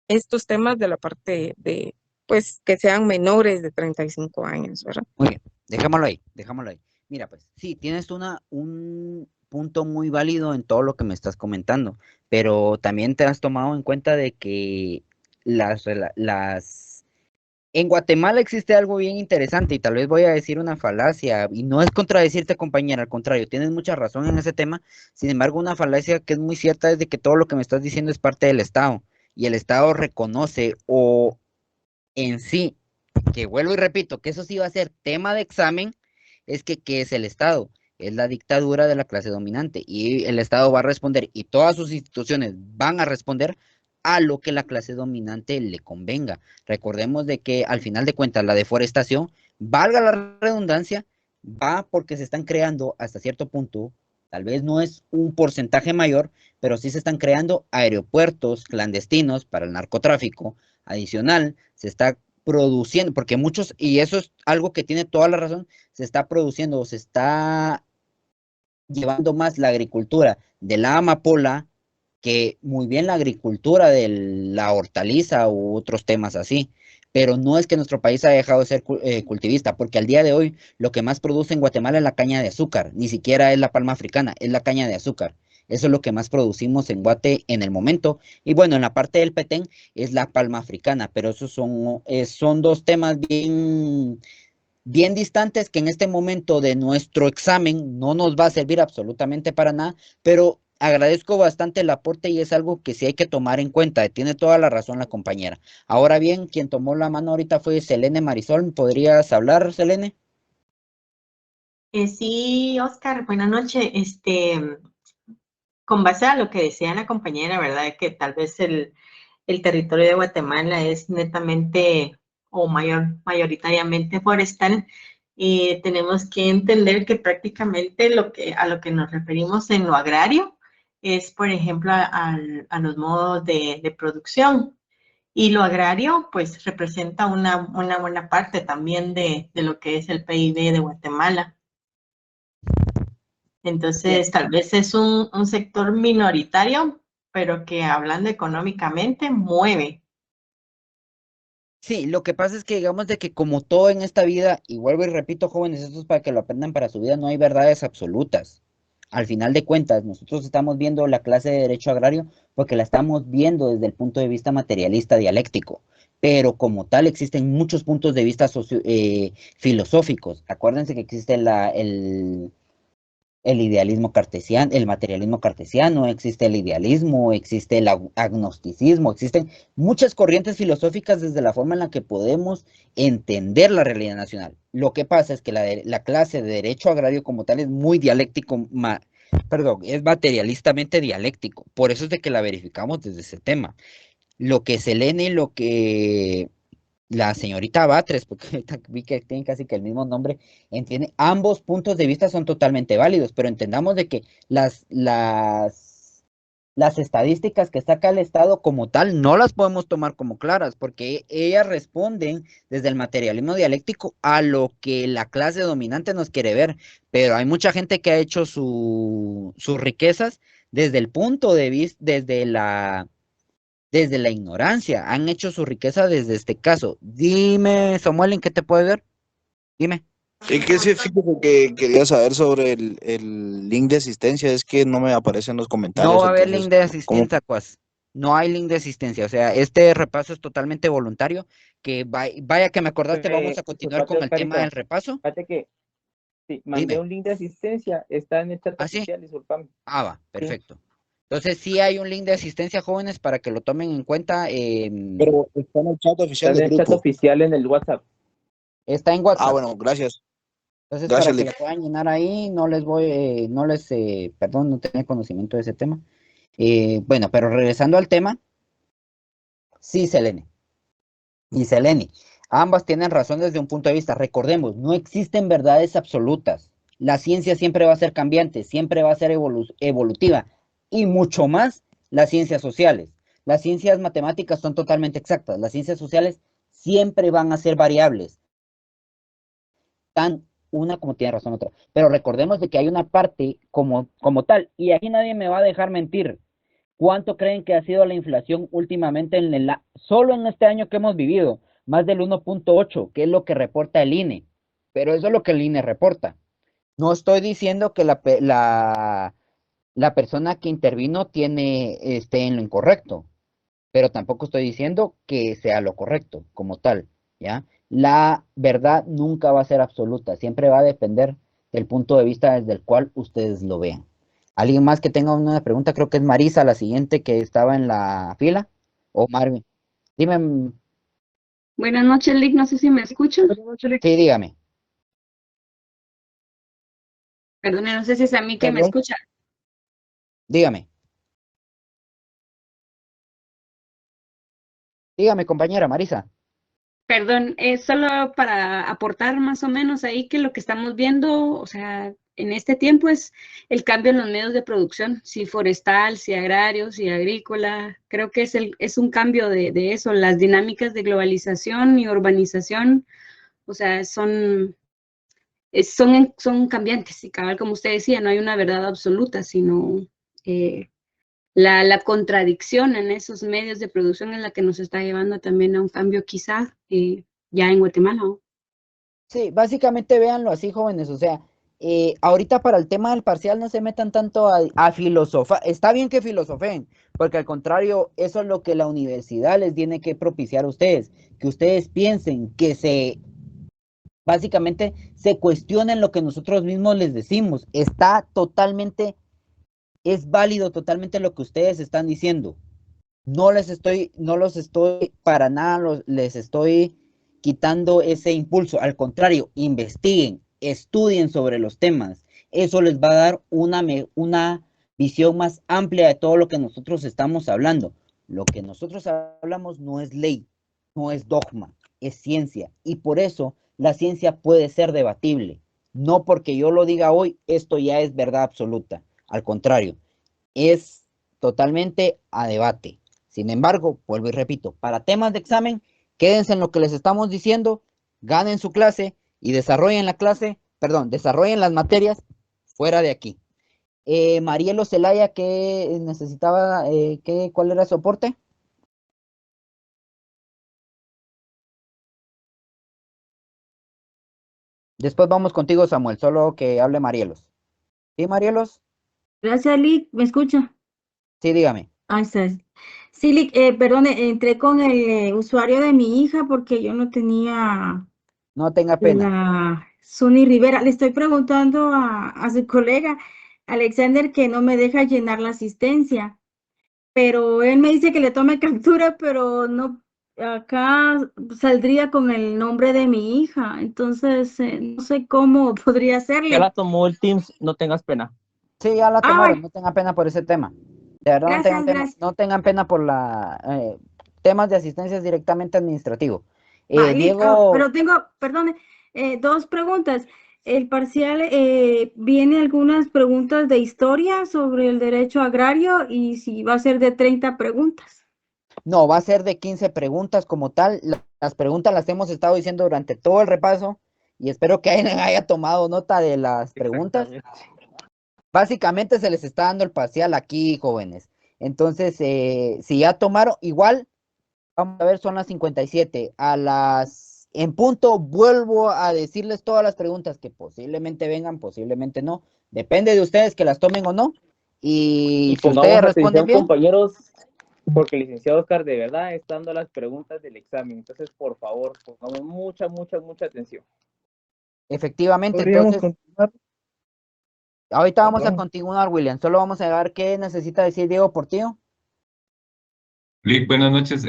estos temas de la parte de, pues, que sean menores de 35 años, ¿verdad? Muy bien, dejémoslo ahí, dejémoslo ahí. Mira, pues, sí, tienes un punto muy válido en todo lo que me estás comentando, pero también te has tomado en cuenta de que en Guatemala existe algo bien interesante y tal vez voy a decir una falacia y no es contradecirte, compañera, al contrario, tienes mucha razón en ese tema. Sin embargo, una falacia que es muy cierta es de que todo lo que me estás diciendo es parte del Estado y el Estado reconoce o en sí, que vuelvo y repito, que eso sí va a ser tema de examen, es que ¿qué es el Estado? Es la dictadura de la clase dominante y el Estado va a responder y todas sus instituciones van a responder a lo que la clase dominante le convenga. Recordemos de que al final de cuentas la deforestación, valga la redundancia, va porque se están creando hasta cierto punto, tal vez no es un porcentaje mayor, pero sí se están creando aeropuertos clandestinos para el narcotráfico. Adicional, se está produciendo, porque muchos, y eso es algo que tiene toda la razón, se está produciendo o se está llevando más la agricultura de la amapola que muy bien la agricultura de la hortaliza u otros temas así. Pero no es que nuestro país haya dejado de ser cultivista, porque al día de hoy lo que más produce en Guatemala es la caña de azúcar, ni siquiera es la palma africana, es la caña de azúcar. Eso es lo que más producimos en Guate en el momento. Y bueno, en la parte del Petén es la palma africana, pero esos son dos temas bien distantes que en este momento de nuestro examen no nos va a servir absolutamente para nada, pero agradezco bastante el aporte y es algo que sí hay que tomar en cuenta. Tiene toda la razón la compañera. Ahora bien, quien tomó la mano ahorita fue Selene Marisol. ¿Podrías hablar, Selene? Sí, Oscar, buenas noches. Con base a lo que decía la compañera, ¿verdad? Que tal vez el territorio de Guatemala es netamente o mayoritariamente forestal, tenemos que entender que prácticamente a lo que nos referimos en lo agrario es, por ejemplo, a los modos de producción. Y lo agrario, pues, representa una buena parte también de lo que es el PIB de Guatemala. Entonces, tal vez es un sector minoritario, pero que hablando económicamente mueve. Sí, lo que pasa es que digamos de que como todo en esta vida, y vuelvo y repito, jóvenes, esto es para que lo aprendan para su vida, no hay verdades absolutas. Al final de cuentas, nosotros estamos viendo la clase de derecho agrario porque la estamos viendo desde el punto de vista materialista dialéctico, pero como tal existen muchos puntos de vista filosóficos. Acuérdense que existe el idealismo cartesiano, el materialismo cartesiano, existe el idealismo, existe el agnosticismo, existen muchas corrientes filosóficas desde la forma en la que podemos entender la realidad nacional. Lo que pasa es que la clase de derecho agrario como tal es muy dialéctico, perdón, es materialistamente dialéctico, por eso es de que la verificamos desde ese tema. Lo que Selene y lo que la señorita Batres, porque ahorita vi que tienen casi que el mismo nombre, entiende, ambos puntos de vista son totalmente válidos, pero entendamos de que las estadísticas que saca el Estado como tal no las podemos tomar como claras, porque ellas responden desde el materialismo dialéctico a lo que la clase dominante nos quiere ver, pero hay mucha gente que ha hecho sus riquezas desde el punto de vista, desde la ignorancia, han hecho su riqueza desde este caso. Dime, Samuel, ¿en qué te puede ver? Dime. Y que sí, fíjate que quería saber sobre el link de asistencia, es que no me aparece en los No comentarios, va a haber entonces, link de ¿cómo? asistencia, Cuas. No hay link de asistencia. O sea, este repaso es totalmente voluntario. Que vaya que me acordaste, vamos a continuar Disculpate, con el tema del Oscarito. repaso. Fíjate que sí, mandé Dime. un link de asistencia, está en el chat ¿Ah, sí? oficial, disculpame. Ah, va, Sí. perfecto. Entonces sí hay un link de asistencia, jóvenes, para que lo tomen en cuenta. Pero está en el chat oficial Está en del el chat grupo. oficial en el WhatsApp. Está en WhatsApp. Ah, bueno, gracias. Entonces, Gracias, para que Lick. lo puedan llenar ahí, perdón, no tenía conocimiento de ese tema. Bueno, pero regresando al tema, sí, Selene y Selene, ambas tienen razón desde un punto de vista. Recordemos, no existen verdades absolutas. La ciencia siempre va a ser cambiante, siempre va a ser evolutiva, y mucho más las ciencias sociales. Las ciencias matemáticas son totalmente exactas, las ciencias sociales siempre van a ser variables, tan una como tiene razón otra. Pero recordemos de que hay una parte como tal, y aquí nadie me va a dejar mentir. ¿Cuánto creen que ha sido la inflación últimamente solo en este año que hemos vivido? Más del 1.8, que es lo que reporta el INE. Pero eso es lo que el INE reporta. No estoy diciendo que la persona que intervino esté en lo incorrecto, pero tampoco estoy diciendo que sea lo correcto como tal, ¿ya? La verdad nunca va a ser absoluta, siempre va a depender del punto de vista desde el cual ustedes lo vean. ¿Alguien más que tenga una pregunta? Creo que es Marisa, la siguiente que estaba en la fila, o Marvin. Dime, Buenas noches, Lick. No sé si me escuchan. sí, dígame. Perdone, no sé si es a mí que me Perdón. escucha. Dígame. Dígame, compañera Marisa. Perdón, es solo para aportar más o menos ahí que lo que estamos viendo, o sea, en este tiempo es el cambio en los medios de producción, si forestal, si agrario, si agrícola. Creo que es un cambio de eso, las dinámicas de globalización y urbanización, o sea, son cambiantes y cabal, como usted decía, no hay una verdad absoluta, sino la contradicción en esos medios de producción es la que nos está llevando también a un cambio quizá ya en Guatemala, ¿no? Sí, básicamente véanlo así, jóvenes. O sea, ahorita para el tema del parcial no se metan tanto a filosofar. Está bien que filosofeen, porque al contrario, eso es lo que la universidad les tiene que propiciar a ustedes. Que ustedes piensen, básicamente se cuestionen lo que nosotros mismos les decimos. Es válido totalmente lo que ustedes están diciendo. No los estoy para nada, les estoy quitando ese impulso. Al contrario, investiguen, estudien sobre los temas. Eso les va a dar una visión más amplia de todo lo que nosotros estamos hablando. Lo que nosotros hablamos no es ley, no es dogma, es ciencia. Y por eso la ciencia puede ser debatible. No porque yo lo diga hoy, esto ya es verdad absoluta. Al contrario, es totalmente a debate. Sin embargo, vuelvo y repito, para temas de examen, quédense en lo que les estamos diciendo, ganen su clase y desarrollen las materias fuera de aquí. Marielo Zelaya, ¿qué necesitaba? ¿Cuál era su aporte? Después vamos contigo, Samuel, solo que hable Marielos. ¿Sí, Marielos? Gracias, Lick. ¿Me escucha? Sí, dígame. Ahí está. Sí, Lick, perdone, entré con el usuario de mi hija porque yo no tenía No tenga pena. la Suni Rivera. Le estoy preguntando a su colega Alexander que no me deja llenar la asistencia, pero él me dice que le tome captura, pero no, acá saldría con el nombre de mi hija, entonces no sé cómo podría Ya hacerle. la tomó el Teams, no tengas pena. Sí, ya la Ah, tomaron, no tengan pena por ese tema. De verdad, gracias. no tengan pena por temas de asistencia directamente administrativo. Diego, Pero tengo, perdone, dos preguntas. El parcial viene algunas preguntas de historia sobre el derecho agrario y si va a ser de 30 preguntas. no, va a ser de 15 preguntas como tal. Las preguntas las hemos estado diciendo durante todo el repaso y espero que alguien haya tomado nota de las preguntas. Básicamente se les está dando el parcial aquí, jóvenes. Entonces, si ya tomaron, igual, vamos a ver, son las 57. En punto, vuelvo a decirles todas las preguntas que posiblemente vengan, posiblemente no. Depende de ustedes que las tomen o no. Y si ustedes Pongamos responden atención, bien, compañeros, porque el licenciado Oscar de verdad está dando las preguntas del examen. Entonces, por favor, pongamos mucha atención. efectivamente, ¿Podríamos entonces, continuar? Ahorita vamos a Perdón. continuar, William. Solo vamos a ver qué necesita decir Diego Portillo. Lick, buenas noches.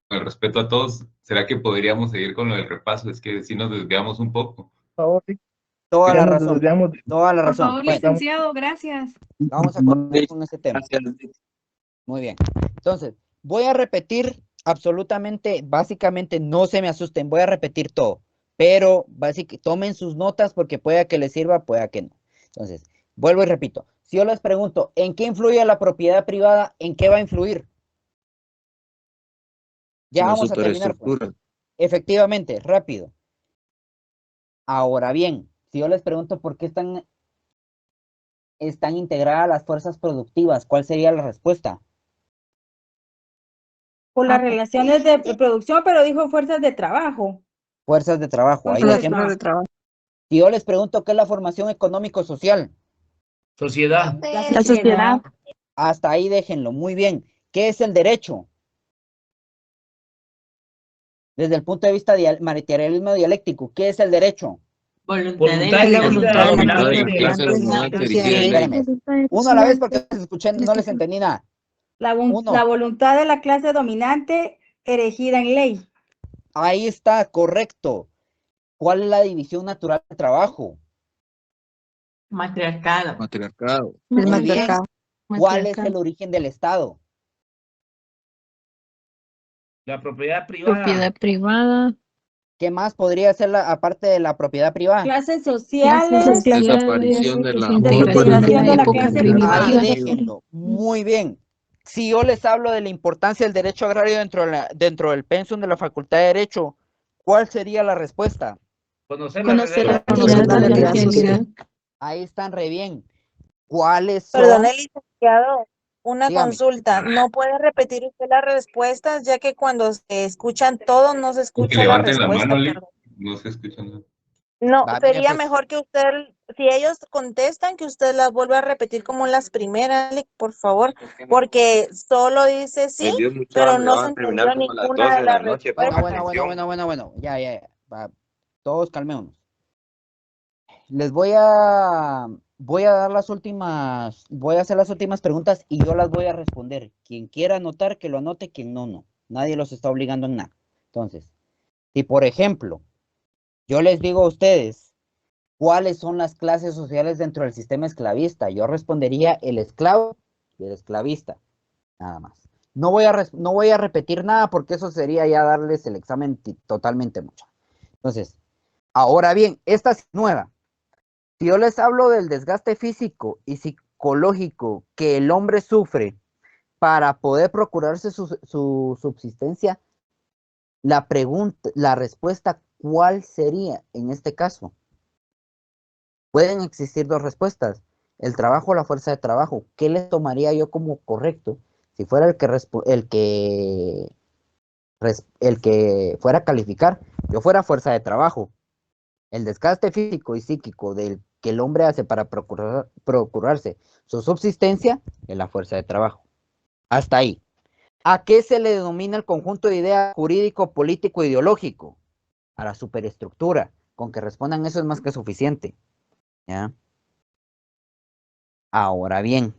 Con respeto a todos, ¿será que podríamos seguir con lo del repaso? Es que si nos desviamos un poco. Por favor, sí. Toda Ya la nos razón. desviamos. Toda la Por razón. favor, Bueno, licenciado, gracias. vamos a continuar con este tema. Muy bien. Entonces, voy a repetir absolutamente, básicamente, no se me asusten, voy a repetir todo, pero tomen sus notas porque pueda que les sirva, pueda que no. Entonces, vuelvo y repito. Si yo les pregunto, ¿en qué influye la propiedad privada? ¿En qué va a influir? Ya La vamos a terminar, pues. superestructura. Efectivamente, rápido. Ahora bien, si yo les pregunto por qué están integradas las fuerzas productivas, ¿cuál sería la respuesta? Por las relaciones de producción, pero dijo fuerzas de trabajo. Fuerzas de trabajo. Ahí Fuerzas de dejemos. trabajo. Si yo les pregunto qué es la formación económico-social, Sociedad. La sociedad. hasta ahí déjenlo. Muy bien. ¿Qué es el derecho? Desde el punto de vista materialismo dialéctico, ¿qué es el derecho? Voluntad dirigida dominante. Espérame. Uno a la vez porque escuché, no les entendí nada. La voluntad de la clase dominante erigida en ley. Ahí está, correcto. ¿Cuál es la división natural del trabajo? Matriarcado. Matriarcado. Muy bien. ¿Cuál es el origen del Estado? La propiedad privada. Propiedad privada. ¿Qué más podría ser aparte de la propiedad privada? Clases sociales. Desaparición de la Integración de la clase Ahí privada. déjenlo. Muy bien. Si yo les hablo de la importancia del derecho agrario dentro del pensum de la Facultad de Derecho, ¿cuál sería la respuesta? Conocer la realidad social. Ahí están re bien. ¿Cuáles son? Perdone, licenciado, una Dígame. consulta. ¿No puede repetir usted las respuestas, ya que cuando se escuchan todos no se Que escucha la levanten la respuesta? mano, Lick. Perdón. No se escucha nada. No, Va, mire, sería pues. mejor que usted, si ellos contestan, que usted las vuelva a repetir como las primeras, Lick, por favor, porque solo dice sí, Dios, mucha pero hambre, no van se a terminar entendió como a las ninguna 12 de de la las noche. respuestas. Bueno. Ya. Va, todos calmémonos. Les voy a dar voy a hacer las últimas preguntas y yo las voy a responder. Quien quiera anotar, que lo anote, quien no. Nadie los está obligando en nada. Entonces, si por ejemplo, yo les digo a ustedes, ¿cuáles son las clases sociales dentro del sistema esclavista? Yo respondería el esclavo y el esclavista, nada más. No voy a repetir nada porque eso sería ya darles el examen totalmente mucho. Entonces, ahora bien, esta es nueva. Si yo les hablo del desgaste físico y psicológico que el hombre sufre para poder procurarse su subsistencia, la respuesta, ¿cuál sería en este caso? Pueden existir dos respuestas, el trabajo o la fuerza de trabajo. ¿Qué les tomaría yo como correcto si fuera el que fuera a calificar? Yo fuera fuerza de trabajo. El desgaste físico y psíquico del que el hombre hace para procurarse su subsistencia es la fuerza de trabajo. Hasta ahí. ¿A qué se le denomina el conjunto de ideas jurídico, político, ideológico? A la superestructura. Con que respondan eso es más que suficiente. ¿Ya? Ahora bien,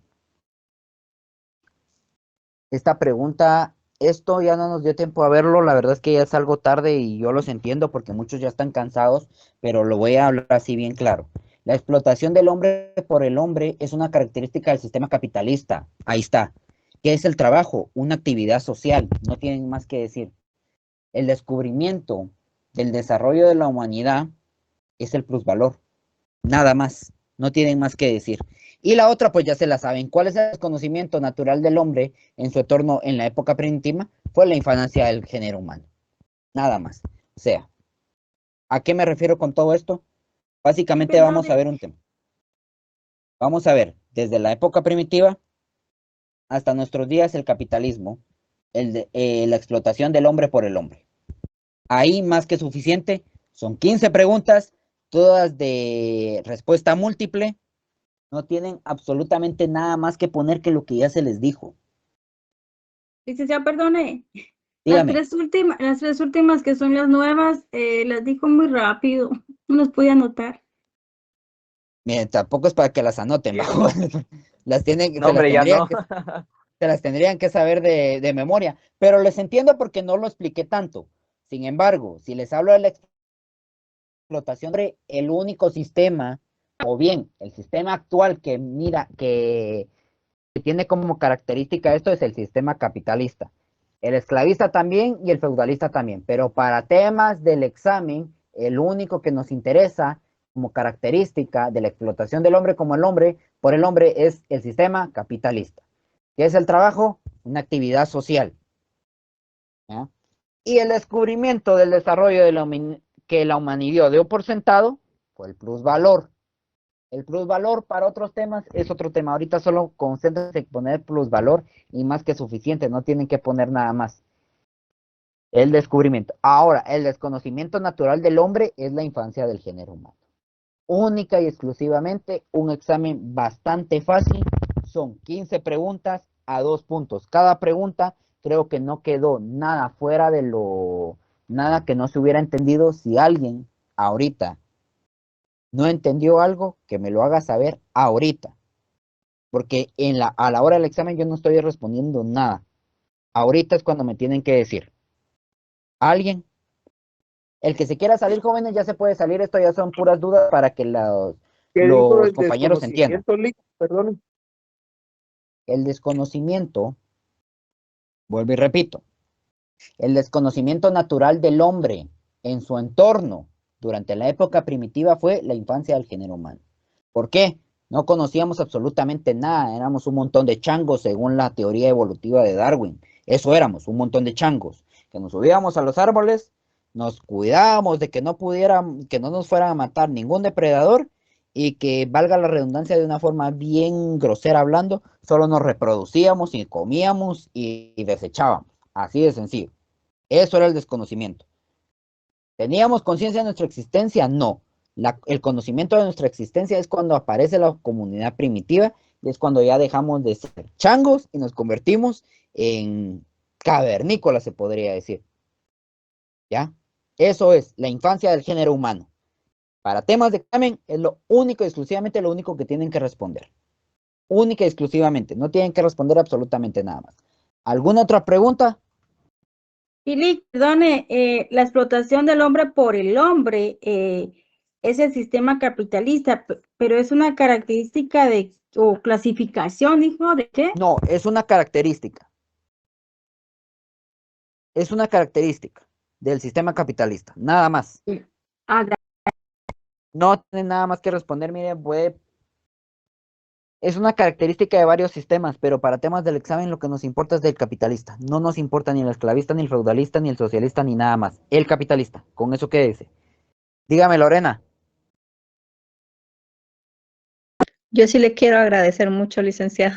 esta pregunta, esto ya no nos dio tiempo a verlo, la verdad es que ya es algo tarde y yo los entiendo porque muchos ya están cansados, pero lo voy a hablar así bien claro. La explotación del hombre por el hombre es una característica del sistema capitalista. Ahí está. ¿Qué es el trabajo? Una actividad social, no tienen más que decir. El descubrimiento del desarrollo de la humanidad es el plusvalor. Nada más, no tienen más que decir. Y la otra, pues ya se la saben. ¿Cuál es el desconocimiento natural del hombre en su entorno en la época primitiva? Fue la infancia del género humano. Nada más. O sea, ¿a qué me refiero con todo esto? Básicamente vamos a ver un tema. Vamos a ver, desde la época primitiva hasta nuestros días, el capitalismo, la explotación del hombre por el hombre. Ahí más que suficiente. Son 15 preguntas, todas de respuesta múltiple. No tienen absolutamente nada más que poner que lo que ya se les dijo. Licenciado, perdone. Dígame. Las tres últimas que son las nuevas, las dijo muy rápido. No las pude anotar. Miren, tampoco es para que las anoten, bajo. Las tienen, No, hombre, ya no. se las tendrían que saber de memoria, pero les entiendo porque no lo expliqué tanto. Sin embargo, si les hablo de la explotación de el único sistema, o bien el sistema actual que mira, que tiene como característica esto es el sistema capitalista. El esclavista también y el feudalista también, pero para temas del examen, el único que nos interesa como característica de la explotación del hombre como el hombre, por el hombre, es el sistema capitalista. ¿Qué es el trabajo? Una actividad social. ¿Ya? Y el descubrimiento del desarrollo que la humanidad dio por sentado fue el plusvalor. El plusvalor para otros temas es otro tema. Ahorita solo concéntrense en poner plusvalor y más que suficiente, no tienen que poner nada más. El descubrimiento. Ahora, el desconocimiento natural del hombre es la infancia del género humano. Única y exclusivamente un examen bastante fácil. Son 15 preguntas a 2 puntos. Cada pregunta creo que no quedó nada fuera de nada que no se hubiera entendido. Si alguien ahorita no entendió algo, que me lo haga saber ahorita. Porque a la hora del examen yo no estoy respondiendo nada. Ahorita es cuando me tienen que decir. ¿Alguien? El que se quiera salir, jóvenes, ya se puede salir. Esto ya son puras dudas para que ¿Qué dijo los el compañeros entiendan. desconocimiento, Lick? Perdón. El desconocimiento, vuelvo y repito, el desconocimiento natural del hombre en su entorno durante la época primitiva fue la infancia del género humano. ¿Por qué? No conocíamos absolutamente nada, éramos un montón de changos según la teoría evolutiva de Darwin. Eso éramos, un montón de changos, que nos subíamos a los árboles, nos cuidábamos de que no nos fueran a matar ningún depredador y que, valga la redundancia de una forma bien grosera hablando, solo nos reproducíamos y comíamos y desechábamos. Así de sencillo. Eso era el desconocimiento. ¿Teníamos conciencia de nuestra existencia? No. El conocimiento de nuestra existencia es cuando aparece la comunidad primitiva y es cuando ya dejamos de ser changos y nos convertimos en cavernícolas, se podría decir. ¿Ya? Eso es la infancia del género humano. Para temas de examen es lo único y exclusivamente lo único que tienen que responder. Única y exclusivamente. No tienen que responder absolutamente nada más. ¿Alguna otra pregunta? Philip, perdone, la explotación del hombre por el hombre es el sistema capitalista, pero es una característica o clasificación, hijo, ¿de qué? No, es una característica. Es una característica del sistema capitalista, nada más. No tiene nada más que responder, mire, es una característica de varios sistemas, pero para temas del examen lo que nos importa es del capitalista. No nos importa ni el esclavista, ni el feudalista, ni el socialista, ni nada más. El capitalista, con eso quédese. Dígame, Lorena. Yo sí le quiero agradecer mucho, licenciado.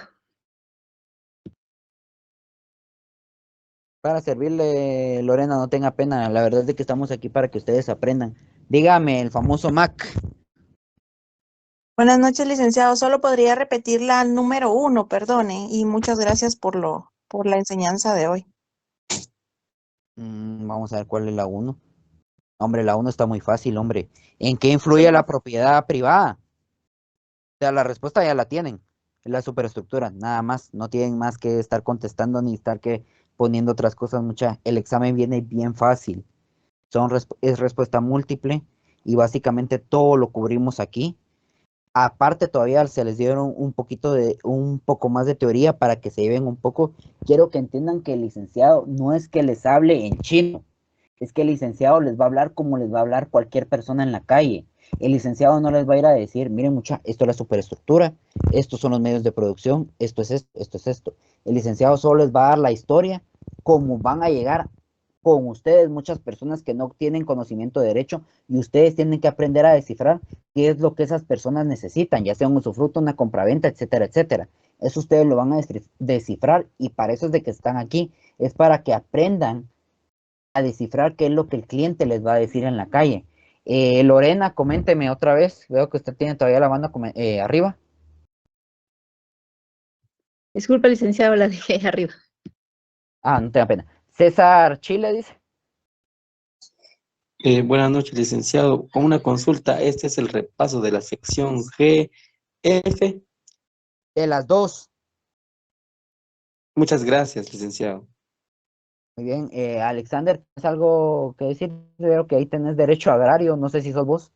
Para servirle, Lorena, no tenga pena. La verdad es que estamos aquí para que ustedes aprendan. Dígame, el famoso Mac. Buenas noches, licenciado. Solo podría repetir la número 1, perdone, y muchas gracias por la enseñanza de hoy. Vamos a ver cuál es la 1. Hombre, la 1 está muy fácil, hombre. ¿En qué influye la propiedad privada? O sea, la respuesta ya la tienen. Es la superestructura, nada más. No tienen más que estar contestando ni estar poniendo otras cosas. El examen viene bien fácil. Es respuesta múltiple y básicamente todo lo cubrimos aquí. Aparte todavía se les dieron un poco más de teoría para que se lleven un poco. Quiero que entiendan que el licenciado no es que les hable en chino, es que el licenciado les va a hablar como les va a hablar cualquier persona en la calle. El licenciado no les va a ir a decir, miren mucha, esto es la superestructura, estos son los medios de producción, esto es esto, esto es esto. El licenciado solo les va a dar la historia, cómo van a llegar con ustedes, muchas personas que no tienen conocimiento de derecho, y ustedes tienen que aprender a descifrar qué es lo que esas personas necesitan, ya sea un usufructo, una compraventa, etcétera, etcétera. Eso ustedes lo van a descifrar y para eso es de que están aquí, es para que aprendan a descifrar qué es lo que el cliente les va a decir en la calle. Lorena, coménteme otra vez, veo que usted tiene todavía la mano arriba. Disculpe, licenciado, la dejé arriba. No tenga pena. César Chile dice. Buenas noches, licenciado. Con una consulta, este es el repaso de la sección G, F. De las dos. Muchas gracias, licenciado. Muy bien. Alexander, ¿tienes algo que decir? Veo que ahí tenés derecho agrario, no sé si sos vos.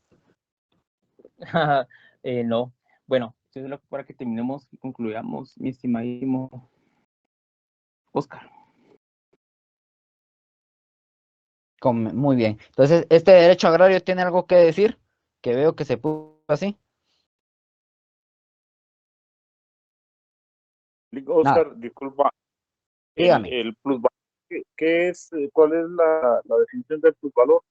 No. Bueno, solo para que terminemos y concluyamos, mi estimadísimo Oscar. Muy bien. Entonces, ¿este derecho agrario tiene algo que decir? Que veo que se puso así. Oscar, disculpa, Dígame. el plusvalor, ¿qué es, cuál es la definición del plusvalor?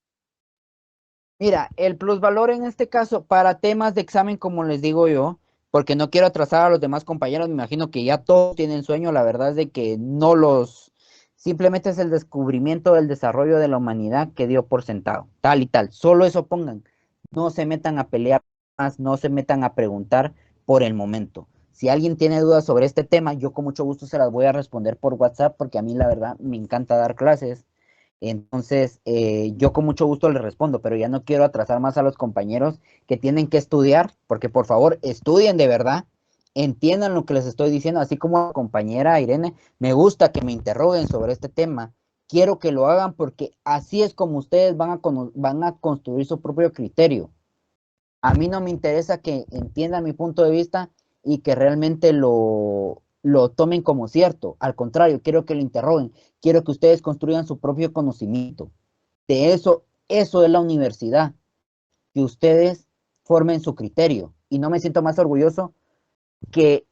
Mira, el plusvalor en este caso, para temas de examen, como les digo yo, porque no quiero atrasar a los demás compañeros, me imagino que ya todos tienen sueño, la verdad es de que no los, simplemente es el descubrimiento del desarrollo de la humanidad que dio por sentado, tal y tal, solo eso pongan, no se metan a pelear más, no se metan a preguntar por el momento. Si alguien tiene dudas sobre este tema, yo con mucho gusto se las voy a responder por WhatsApp, porque a mí la verdad me encanta dar clases. Entonces, yo con mucho gusto les respondo, pero ya no quiero atrasar más a los compañeros que tienen que estudiar, porque por favor, estudien de verdad, entiendan lo que les estoy diciendo, así como a la compañera Irene, me gusta que me interroguen sobre este tema, quiero que lo hagan porque así es como ustedes van a construir su propio criterio. A mí no me interesa que entiendan mi punto de vista y que realmente lo tomen como cierto. Al contrario, quiero que lo interroguen. Quiero que ustedes construyan su propio conocimiento. De eso es la universidad. Que ustedes formen su criterio. Y no me siento más orgulloso que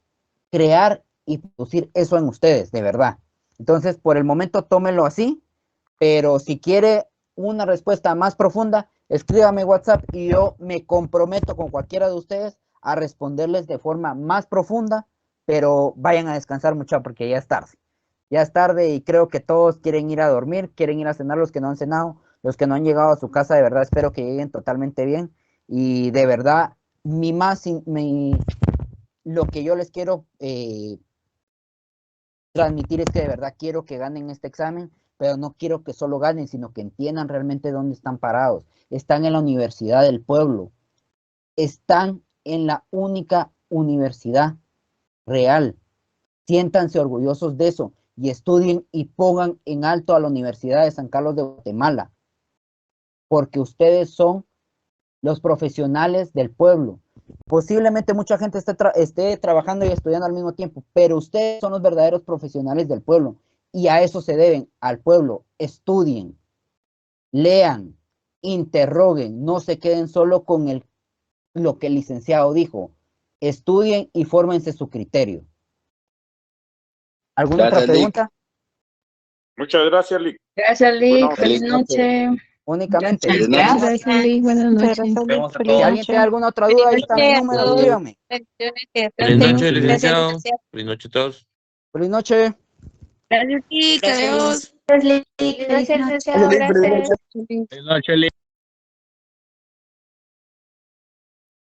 crear y producir eso en ustedes, de verdad. Entonces, por el momento, tómenlo así. Pero si quiere una respuesta más profunda, escríbame WhatsApp y yo me comprometo con cualquiera de ustedes a responderles de forma más profunda, pero vayan a descansar mucho porque ya es tarde. Ya es tarde y creo que todos quieren ir a dormir, quieren ir a cenar los que no han cenado, los que no han llegado a su casa, de verdad espero que lleguen totalmente bien y de verdad lo que yo les quiero transmitir es que de verdad quiero que ganen este examen, pero no quiero que solo ganen, sino que entiendan realmente dónde están parados. Están en la Universidad del Pueblo, están en la única universidad real. Siéntanse orgullosos de eso y estudien y pongan en alto a la Universidad de San Carlos de Guatemala, porque ustedes son los profesionales del pueblo. Posiblemente mucha gente esté trabajando y estudiando al mismo tiempo, pero ustedes son los verdaderos profesionales del pueblo y a eso se deben, al pueblo. Estudien, lean, interroguen, no se queden solo con lo que el licenciado dijo. Estudien y fórmense su criterio. ¿Alguna otra pregunta? Muchas gracias, Lick. Gracias, Lick. Bueno, Feliz noche. Únicamente. Gracias, Lick. Buenas noches. Si alguien tiene alguna otra duda, ahí está mi número, escríbame. Feliz noche, licenciado. Feliz noche a todos. Feliz noche. Gracias, Lick. Adiós. Gracias, licenciado. Gracias. Feliz noche, Lick.